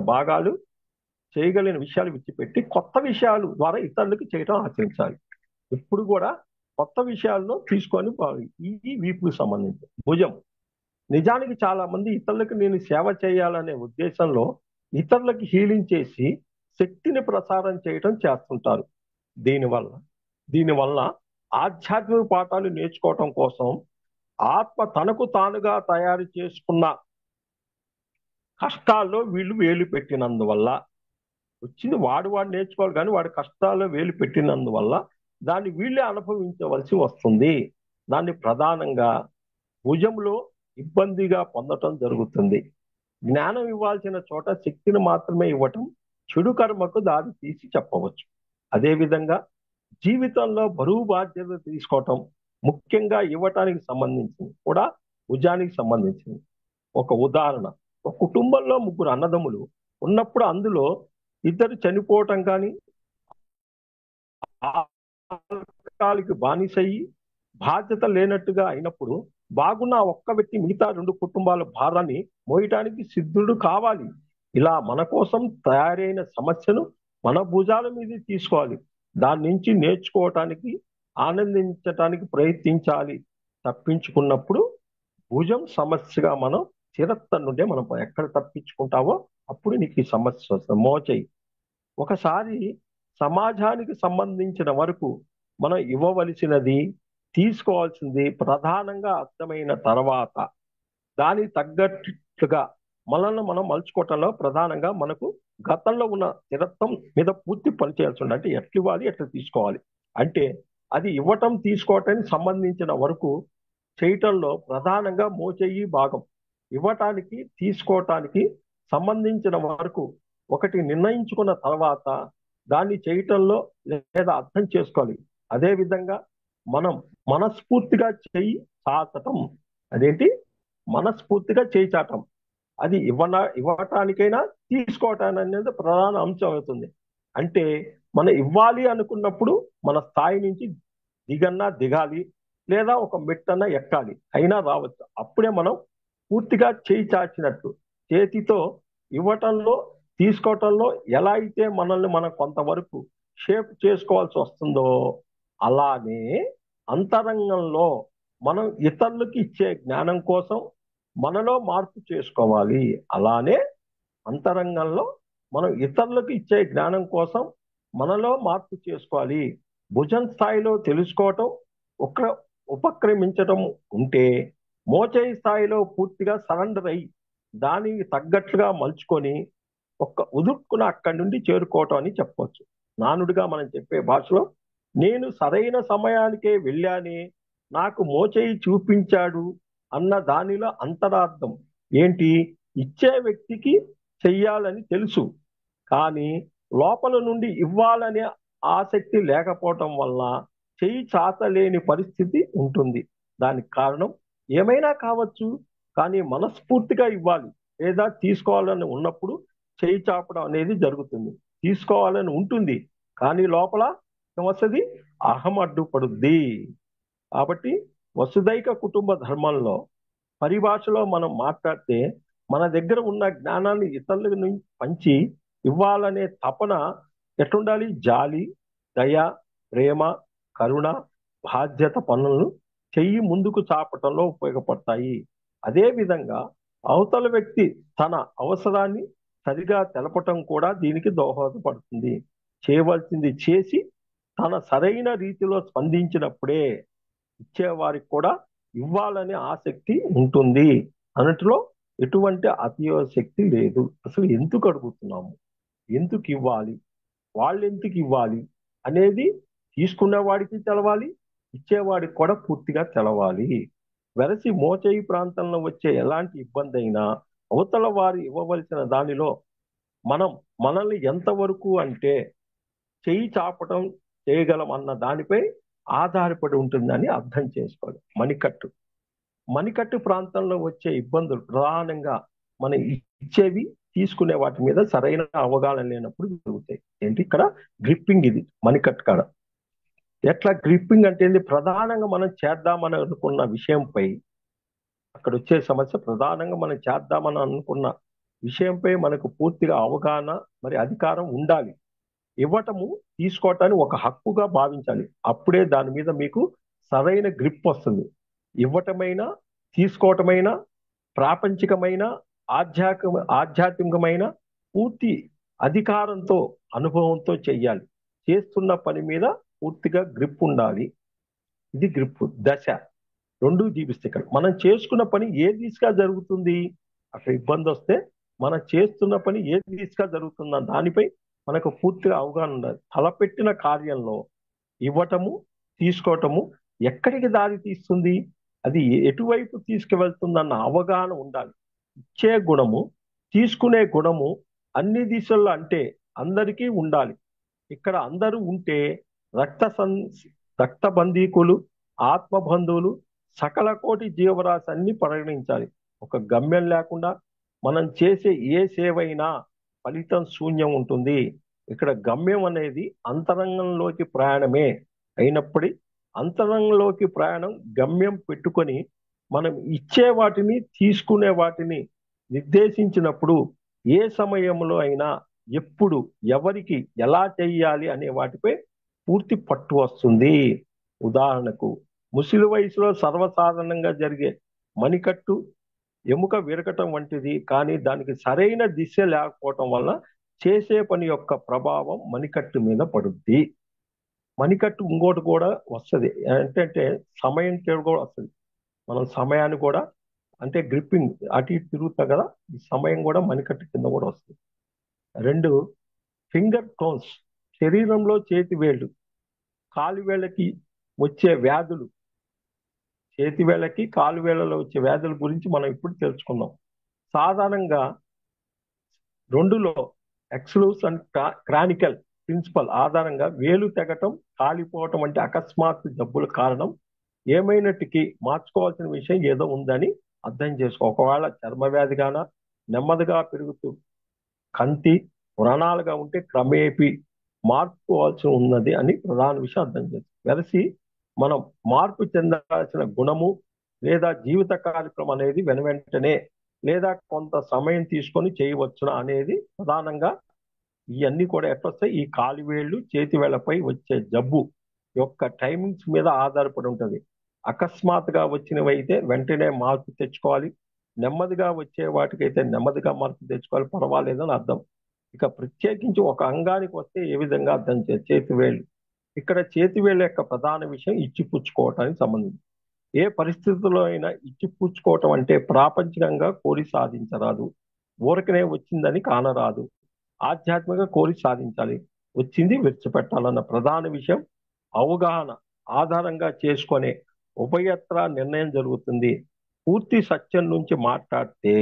చేయగలిగిన విషయాలు విడిచిపెట్టి కొత్త విషయాలు ద్వారా ఇతరులకు చేయడం ఆచరించాలి. ఎప్పుడు కూడా కొత్త విషయాలను తీసుకొని ఈ వీపుకు సంబంధించి భుజం. నిజానికి చాలా మంది ఇతరులకు నేను సేవ చేయాలనే ఉద్దేశంలో ఇతరులకు హీలింగ్ చేసి శక్తిని ప్రసారం చేయడం చేస్తుంటారు. దీనివల్ల ఆధ్యాత్మిక పాఠాలు నేర్చుకోవటం కోసం ఆత్మ తనకు తానుగా తయారు చేసుకున్న కష్టాల్లో వీళ్ళు వేలు పెట్టినందువల్ల, వచ్చింది వాడు నేర్చుకోవాలి, కానీ వాడి కష్టాల్లో వేలు పెట్టినందువల్ల దాన్ని వీళ్ళే అనుభవించవలసి వస్తుంది. దాన్ని ప్రధానంగా భుజంలో ఇబ్బందిగా పొందటం జరుగుతుంది. జ్ఞానం ఇవ్వాల్సిన చోట శక్తిని మాత్రమే ఇవ్వటం చెడు కర్మకు దారి తీసి చెప్పవచ్చు. అదేవిధంగా జీవితంలో బరువు బాధ్యత తీసుకోవటం, ముఖ్యంగా ఇవ్వటానికి సంబంధించింది కూడా భుజానికి సంబంధించింది. ఒక ఉదాహరణ, ఒక కుటుంబంలో 3 అన్నదమ్ములు ఉన్నప్పుడు అందులో 2 చనిపోవటం కానీ, ఆల్కహాల్కి బానిసయ్యి బాధ్యత లేనట్టుగా అయినప్పుడు బాగున్న ఒక్క వ్యక్తి మిగతా 2 కుటుంబాల భారాన్ని మోయటానికి సిద్ధుడు కావాలి. ఇలా మన కోసం తయారైన సమస్యను మన భుజాల మీద తీసుకోవాలి. దాని నుంచి నేర్చుకోవటానికి, ఆనందించటానికి ప్రయత్నించాలి. తప్పించుకున్నప్పుడు భుజం సమస్యగా మనం చిరత్తను నుండే మనం ఎక్కడ తప్పించుకుంటావో అప్పుడు నీకు ఈ సమస్య వస్తుంది. మోచేయి. ఒకసారి సమాజానికి సంబంధించిన వరకు మనం ఇవ్వవలసినది, తీసుకోవాల్సింది ప్రధానంగా అర్థమైన తర్వాత దానికి తగ్గట్టుగా మనల్ని మనం మలుచుకోవటంలో ప్రధానంగా మనకు గతంలో ఉన్న స్థిరత్వం మీద పూర్తి పనిచేయాల్సి ఉంది. అంటే ఎట్లా ఇవ్వాలి, ఎట్లా తీసుకోవాలి, అంటే అది ఇవ్వటం తీసుకోవటానికి సంబంధించిన వరకు చేయటంలో ప్రధానంగా మోచేయి భాగం. ఇవ్వటానికి తీసుకోవటానికి సంబంధించిన వరకు ఒకటి నిర్ణయించుకున్న తర్వాత దాన్ని చేయటంలో లేదా అర్థం చేసుకోవాలి. అదేవిధంగా మనం మనస్ఫూర్తిగా చేయి చాచటం, అదేంటి మనస్ఫూర్తిగా చేయి చాటం, అది ఇవ్వటానికైనా తీసుకోవటానికి అనేది ప్రధాన అంశం అవుతుంది. అంటే మనం ఇవ్వాలి అనుకున్నప్పుడు మన స్థాయి నుంచి దిగాలి, లేదా ఒక మెట్టన్నా ఎక్కాలి, అయినా రావచ్చు. అప్పుడే మనం పూర్తిగా చేయి చాచినట్టు. చేతితో ఇవ్వటంలో, తీసుకోవటంలో ఎలా అయితే మనల్ని మనం కొంతవరకు షేప్ చేసుకోవాల్సి వస్తుందో, అలానే అంతరంగంలో మనం ఇతరులకు ఇచ్చే జ్ఞానం కోసం మనలో మార్పు చేసుకోవాలి. అలానే అంతరంగంలో మనం ఇతరులకు ఇచ్చే జ్ఞానం కోసం మనలో మార్పు చేసుకోవాలి. భుజం స్థాయిలో తెలుసుకోవటం, ఉపక్రమించటం ఉంటే మోచేయి స్థాయిలో పూర్తిగా సరెండర్ అయ్యి దానికి తగ్గట్లుగా మలుచుకొని ఒక్క ఉదుక్కున అక్కడి నుండి చేరుకోవటం అని చెప్పవచ్చు. నానుడిగా మనం చెప్పే భాషలో నేను సరైన సమయానికే వెళ్ళానే, నాకు మోచేయి చూపించాడు అన్న దానిలో అంతరార్థం ఏంటి? ఇచ్చే వ్యక్తికి చెయ్యాలని తెలుసు, కానీ లోపల నుండి ఇవ్వాలనే ఆసక్తి లేకపోవటం వల్ల చెయ్యి చాచలేని పరిస్థితి ఉంటుంది. దానికి కారణం ఏమైనా కావచ్చు, కానీ మనస్ఫూర్తిగా ఇవ్వాలి లేదా తీసుకోవాలని ఉన్నప్పుడు చెయ్యి చాపడం అనేది జరుగుతుంది. తీసుకోవాలని ఉంటుంది, కానీ లోపల వస్తుంది, అహం అడ్డుపడుద్ది. కాబట్టి వసుదైక కుటుంబ ధర్మంలో పరిభాషలో మనం మాట్లాడితే మన దగ్గర ఉన్న జ్ఞానాన్ని ఇతరులకు పంచి ఇవ్వాలనే తపన ఎట్లుండాలి? జాలి, దయ, ప్రేమ, కరుణ, బాధ్యత పనులను చెయ్యి ముందుకు చాపటంలో ఉపయోగపడతాయి. అదే విధంగా అవతల వ్యక్తి తన అవసరాన్ని సరిగా తెలపటం కూడా దీనికి దోహదపడుతుంది. చేయవలసింది చేసి తన సరైన రీతిలో స్పందించినప్పుడే ఇచ్చేవారికి కూడా ఇవ్వాలనే ఆసక్తి ఉంటుంది. అన్నిటిలో ఎటువంటి అతిశక్తి లేదు. అసలు ఎందుకు అడుగుతున్నాము, ఎందుకు ఇవ్వాలి, వాళ్ళు ఎందుకు ఇవ్వాలి అనేది తీసుకునే వాడికి తెలవాలి, ఇచ్చేవాడికి కూడా పూర్తిగా తెలవాలి. వెరసి మోచేయి ప్రాంతంలో వచ్చే ఎలాంటి ఇబ్బంది అయినా అవతల వారు ఇవ్వవలసిన దానిలో మనల్ని ఎంతవరకు అంటే చెయ్యి చాపటం చేయగలం అన్న దానిపై ఆధారపడి ఉంటుందని అర్థం చేసుకోవాలి. మణికట్టు ప్రాంతంలో వచ్చే ఇబ్బందులు ప్రధానంగా మనం ఇచ్చేవి తీసుకునే వాటి మీద సరైన అవగాహన లేనప్పుడు జరుగుతాయి. ఏంటి ఇక్కడ గ్రిప్పింగ్, ఇది మణికట్టు కాడ ఎట్లా గ్రిప్పింగ్ అంటే ప్రధానంగా మనం చేద్దామని అనుకున్న విషయంపై అక్కడ వచ్చే సమస్య, ప్రధానంగా మనం చేద్దామని అనుకున్న విషయంపై మనకు పూర్తిగా అవగాహన మరి అధికారం ఉండాలి. ఇవ్వటము తీసుకోవటాన్ని ఒక హక్కుగా భావించాలి. అప్పుడే దాని మీద మీకు సరైన గ్రిప్ వస్తుంది. ఇవ్వటమైనా తీసుకోవటమైనా ప్రాపంచికమైన ఆధ్యాత్మికమైన పూర్తి అధికారంతో అనుభవంతో చెయ్యాలి. చేస్తున్న పని మీద పూర్తిగా గ్రిప్ ఉండాలి. ఇది గ్రిప్ దశ. రెండు జీవిస్తే మనం చేసుకున్న పని ఏ దిశగా జరుగుతుంది, అక్కడ ఇబ్బంది వస్తే మనం చేస్తున్న పని ఏ దిశగా జరుగుతుందా దానిపై మనకు పూర్తిగా అవగాహన ఉండాలి. తలపెట్టిన కార్యంలో ఇవ్వటము తీసుకోవటము ఎక్కడికి దారి తీస్తుంది, అది ఎటువైపు తీసుకువెళ్తుందన్న అవగాహన ఉండాలి. ఇచ్చే గుణము తీసుకునే గుణము అన్ని దిశల్లో అంటే అందరికీ ఉండాలి. ఇక్కడ అందరూ ఉంటే రక్త బంధీకులు, ఆత్మబంధువులు, సకల కోటి జీవరాశి అన్ని పరిగణించాలి. ఒక గమ్యం లేకుండా మనం చేసే ఏ సేవైనా ఫలితం శూన్యం ఉంటుంది. ఇక్కడ గమ్యం అనేది అంతరంగంలోకి ప్రయాణమే అయినప్పటి అంతరంగంలోకి ప్రయాణం గమ్యం పెట్టుకొని మనం ఇచ్చే వాటిని తీసుకునే వాటిని నిర్దేశించినప్పుడు ఏ సమయంలో అయినా ఎప్పుడు ఎవరికి ఎలా చెయ్యాలి అనే వాటిపై పూర్తి పట్టు వస్తుంది. ఉదాహరణకు ముసలి వయసులో సర్వసాధారణంగా జరిగే మణికట్టు ఎముక విరగటం వంటిది, కానీ దానికి సరైన దిశ లేకపోవటం వల్ల చేసే పని యొక్క ప్రభావం మణికట్టు మీద పడుద్ది. మణికట్టు ఇంకోటి కూడా వస్తుంది, ఏంటంటే సమయం కూడా వస్తుంది. మనం సమయాన్ని కూడా అంటే గ్రిప్పింగ్ అటు ఇటు తిరుగుతాం కదా, ఈ సమయం కూడా మణికట్టు కింద కూడా వస్తుంది. రెండు, ఫింగర్ టోన్స్, శరీరంలో చేతి వేళ్ళు, కాలు వేళ్ళకి వచ్చే వ్యాధులు, చేతి వేళ్ళకి కాలు వేళ్ళలో వచ్చే వ్యాధుల గురించి మనం ఇప్పుడు తెలుసుకుందాం. సాధారణంగా రెండులో ఎక్స్క్లూస్ అండ్ క్రానికల్ ప్రిన్సిపల్ ఆధారంగా వేలు తెగటం, కాలిపోవటం వంటి అకస్మాత్తు జబ్బుల కారణం ఏమైనట్టుకి మార్చుకోవాల్సిన విషయం ఏదో ఉందని అర్థం చేసుకో. ఒకవేళ చర్మ వ్యాధిగానా నెమ్మదిగా పెరుగుతూ కంటి వ్రణాలుగా ఉంటే క్రమేపీ మార్చుకోవాల్సి ఉన్నది అని ప్రధాన విషయం అర్థం చేసుకో. వెరసి మనం మార్పు చెందాల్సిన గుణము లేదా జీవిత కార్యక్రమం అనేది వెనువెంటనే లేదా కొంత సమయం తీసుకొని చేయవచ్చునా అనేది ప్రధానంగా ఇవన్నీ కూడా ఎట్లొస్తాయి, ఈ కాలివేళ్లు చేతి వేళ్లపై వచ్చే జబ్బు యొక్క టైమింగ్స్ మీద ఆధారపడి ఉంటుంది. అకస్మాత్తుగా వచ్చినవి అయితే వెంటనే మార్పు తెచ్చుకోవాలి, నెమ్మదిగా వచ్చే వాటికైతే నెమ్మదిగా మార్పు తెచ్చుకోవాలి, పర్వాలేదని అర్థం. ఇక ప్రత్యేకించి ఒక అంగానికి వస్తే ఏ విధంగా అర్థం చేయాలి? చేతి వేళ్ళు. ఇక్కడ చేతి వేళ్ళ యొక్క ప్రధాన విషయం ఇచ్చిపుచ్చుకోవటానికి సంబంధించి. ఏ పరిస్థితుల్లో అయినా ఇచ్చిపుచ్చుకోవటం అంటే ప్రాపంచికంగా కోరి సాధించరాదు. ఊరకనే వచ్చిందని కానరాదు. ఆధ్యాత్మిక కోరి సాధించాలి. వచ్చింది విడిచిపెట్టాలన్న ప్రధాన విషయం అవగాహన ఆధారంగా చేసుకునే ఉభయత్ర నిర్ణయం జరుగుతుంది. పూర్తి సత్యం నుంచి మాట్లాడితే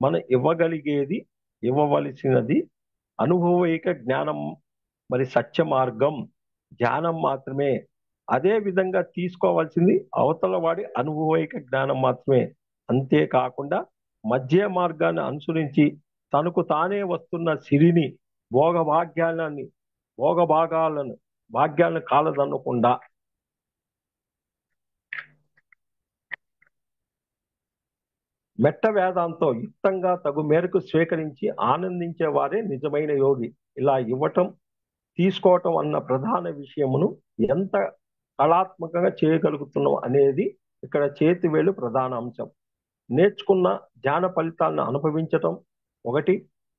మనం ఇవ్వగలిగేది, ఇవ్వవలసినది అనుభవైక జ్ఞానం, మరి సత్య మార్గం, ధ్యానం మాత్రమే. అదే విధంగా తీసుకోవాల్సింది అవతల వాడి అనుభవైక జ్ఞానం మాత్రమే. అంతేకాకుండా మధ్య మార్గాన్ని అనుసరించి తనకు తానే వస్తున్న సిరిని, భోగభాగ్యాలని, భోగభాగాలను, భాగ్యాలను కాలదన్నకుండా మెట్ట వేదాంతో యుక్తంగా తగు మేరకు స్వీకరించి ఆనందించే వారే నిజమైన యోగి. ఇలా ఇవ్వటం, తీసుకోవటం అన్న ప్రధాన విషయమును ఎంత కళాత్మకంగా చేయగలుగుతున్నాం అనేది ఇక్కడ చేతివేలు ప్రధాన అంశం. నేర్చుకున్న ధ్యాన ఫలితాలను అనుభవించటం ఒకటి,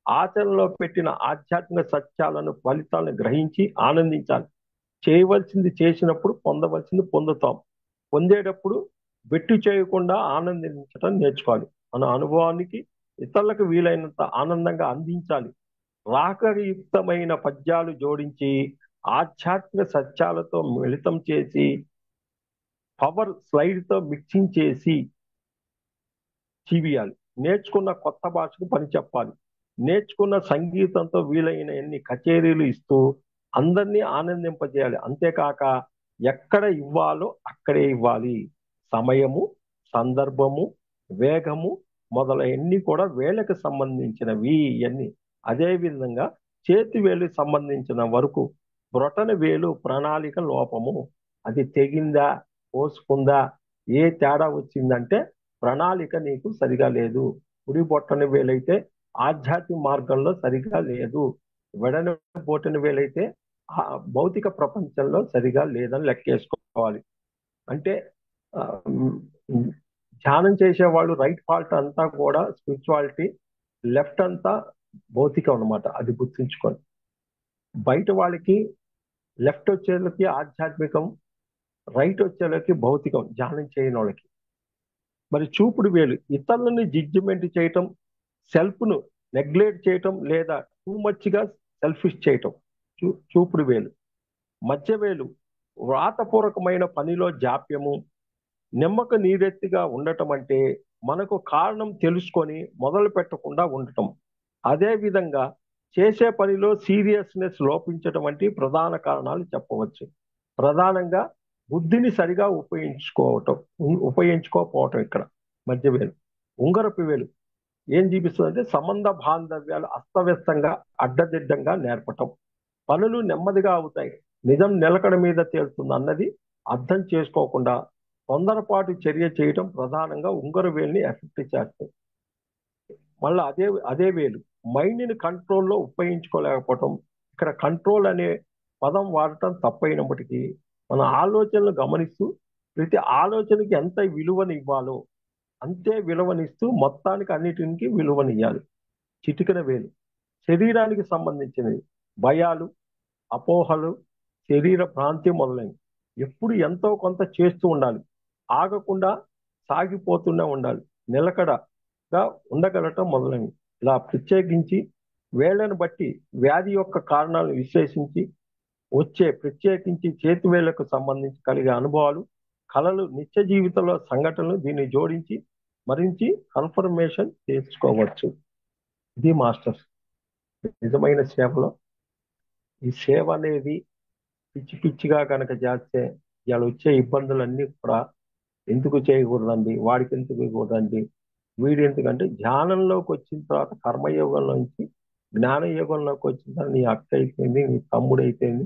ఆచరణలో పెట్టిన ఆధ్యాత్మిక సత్యాలను, ఫలితాలను గ్రహించి ఆనందించాలి. చేయవలసింది చేసినప్పుడు పొందవలసింది పొందుతాం. పొందేటప్పుడు బెట్టు చేయకుండా ఆనందించటం నేర్చుకోవాలి. మన అనుభవానికి ఇతరులకు వీలైనంత ఆనందంగా అందించాలి. రాగయుక్తమైన పద్యాలు జోడించి ఆధ్యాత్మిక సత్యాలతో మిళితం చేసి పవర్ స్లైడ్ తో మిక్సింగ్ చేసి చీవియాలి. నేర్చుకున్న కొత్త భాషకు పని చెప్పాలి. నేర్చుకున్న సంగీతంతో వీలైన ఎన్ని కచేరీలు ఇస్తూ అందరినీ ఆనందింపజేయాలి. అంతేకాక ఎక్కడ ఇవ్వాలో అక్కడే ఇవ్వాలి. సమయము, సందర్భము, వేగము మొదలైనన్ని కూడా వేళకు సంబంధించినవి ఇవన్నీ. అదే విధంగా చేతి వేలుకి సంబంధించిన వరకు బ్రొటన వేలు ప్రణాళిక లోపము. అది తెగిందా, పోసుకుందా, ఏ తేడా వచ్చిందంటే ప్రణాళిక నీకు సరిగా లేదు. కుడి బొట్టన వేలైతే ఆధ్యాత్మిక మార్గంలో సరిగా లేదు, వెడన బొట్టన వేలైతే ఆ భౌతిక ప్రపంచంలో సరిగా లేదని లెక్కేసుకోవాలి. అంటే ఆ, ఉమ్, ధ్యానం చేసేవాళ్ళు రైట్ పార్ట్ అంతా కూడా స్పిరిచువాలిటీ, లెఫ్ట్ అంతా భౌతికం అన్నమాట. అది గుర్తుంచుకోండి. బయట వాళ్ళకి లెఫ్ట్ వచ్చేళ్ళకి ఆధ్యాత్మికం, రైట్ వచ్చేళ్ళకి భౌతికం ధ్యానం చేయని వాళ్ళకి. మరి చూపుడు వేలు ఇతరులని జడ్జిమెంట్ చేయటం, సెల్ఫ్ ను నెగ్లెక్ట్ చేయటం లేదా టూ మచ్ గా సెల్ఫిష్ చేయటం చూపుడు వేలు. మధ్య వేలు వ్రాతపూర్వకమైన పనిలో జాప్యము, నిమ్మక నీరెత్తిగా ఉండటం అంటే మనకు కారణం తెలుసుకొని మొదలు పెట్టకుండా ఉండటం. అదే విధంగా చేసే పనిలో సీరియస్నెస్ లోపించడం వంటి ప్రధాన కారణాలు చెప్పవచ్చు. ప్రధానంగా బుద్ధిని సరిగా ఉపయోగించుకోకపోవటం ఇక్కడ మధ్య వేలు. ఉంగరపు వేలు ఏం చూపిస్తుందంటే సంబంధ బాంధవ్యాలు అస్తవ్యస్తంగా, అడ్డదిడ్డంగా నేర్పటం. పనులు నెమ్మదిగా అవుతాయి, నిజం నిలకడ మీద తేలుతుంది అన్నది అర్థం చేసుకోకుండా తొందరపాటు చర్య చేయటం ప్రధానంగా ఉంగర వేలుని ఎఫెక్ట్ చేస్తాయి. మళ్ళీ అదే వేలు మైండ్ని కంట్రోల్లో ఉపయోగించుకోలేకపోవటం. ఇక్కడ కంట్రోల్ అనే పదం వాడటం తప్పైనప్పటికీ మన ఆలోచనలు గమనిస్తూ ప్రతి ఆలోచనకి ఎంత విలువని ఇవ్వాలో అంతే విలువనిస్తూ మొత్తానికి అన్నిటికి విలువనియ్యాలి. చిటికెన వేలు శరీరానికి సంబంధించినవి, భయాలు, అపోహలు, శరీర భ్రాంతి మొదలైనవి. ఎప్పుడు ఎంతో కొంత చేస్తూ ఉండాలి, ఆగకుండా సాగిపోతూనే ఉండాలి, నిలకడగా ఉండగలటం మొదలైనవి. ఇలా ప్రత్యేకించి వేళ్లను బట్టి వ్యాధి యొక్క కారణాలను విశ్లేషించి వచ్చే ప్రత్యేకించి చేతివేళ్లకు సంబంధించి కలిగే అనుభవాలు, కళలు, నిత్య జీవితంలో సంఘటనలు దీన్ని జోడించి మరించి కన్ఫర్మేషన్ చేసుకోవచ్చు. ఇది మాస్టర్స్ నిజమైన సేవలో. ఈ సేవ అనేది పిచ్చి పిచ్చిగా కనుక చేస్తే ఇవాళ వచ్చే ఇబ్బందులన్నీ కూడా ఎందుకు చేయకూడదండి, వాడికి ఎందుకు ఇవ్వకూడదండి, వీడు ఎందుకంటే ధ్యానంలోకి వచ్చిన తర్వాత కర్మయోగంలోంచి జ్ఞానయోగంలోకి వచ్చిన తర్వాత నీ అక్క అయిపోయింది, నీ తమ్ముడు అయిపోయింది,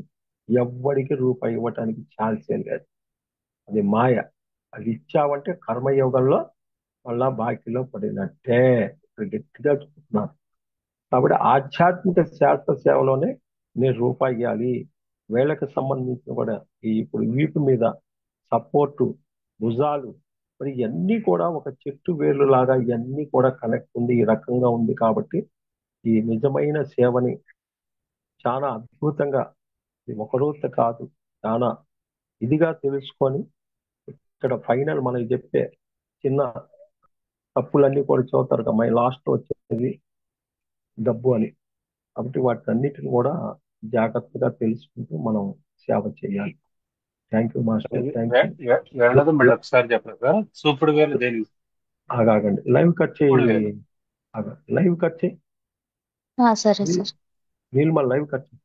ఎవ్వడికి రూపాయి ఇవ్వటానికి ఛాన్సే లేదు. అది మాయ. అది ఇచ్చావంటే కర్మయోగంలో మళ్ళా బాకీలో పడినట్టే. ఇక్కడ గట్టిగా చెప్తున్నాను. కాబట్టి ఆధ్యాత్మిక శాస్త్ర సేవలోనే నేను రూపాయి ఇవ్వాలి. వేళకు సంబంధించిన కూడా ఇప్పుడు వీపు మీద సపోర్టు, భుజాలు, మరి ఇవన్నీ కూడా ఒక చెట్టు వేలు లాగా ఇవన్నీ కూడా కనెక్ట్ ఉంది, ఈ రకంగా ఉంది. కాబట్టి ఈ నిజమైన సేవని చాలా అద్భుతంగా, ఇది ఒక రోజు కాదు, చాలా ఇదిగా తెలుసుకొని ఇక్కడ ఫైనల్ మనకి చెప్పే చిన్న తప్పులన్నీ కూడా చూస్తారు కదా లాస్ట్ వచ్చేది డబ్బు అని. కాబట్టి వాటన్నిటిని కూడా జాగ్రత్తగా తెలుసుకుంటూ మనం సేవ చేయాలి. Thank you master, thank you. వెళ్ళదు మళ్ళీ ఒకసారి చెప్పరు సార్. సూపుడు వేరు దేని ఆగండి, లైవ్ కట్ ఇప్పుడు చేయి. వేరు. లైవ్ కట్ చేయి. సరే సార్. నీళ్ళు మళ్ళీ లైవ్ కట్ చేయి.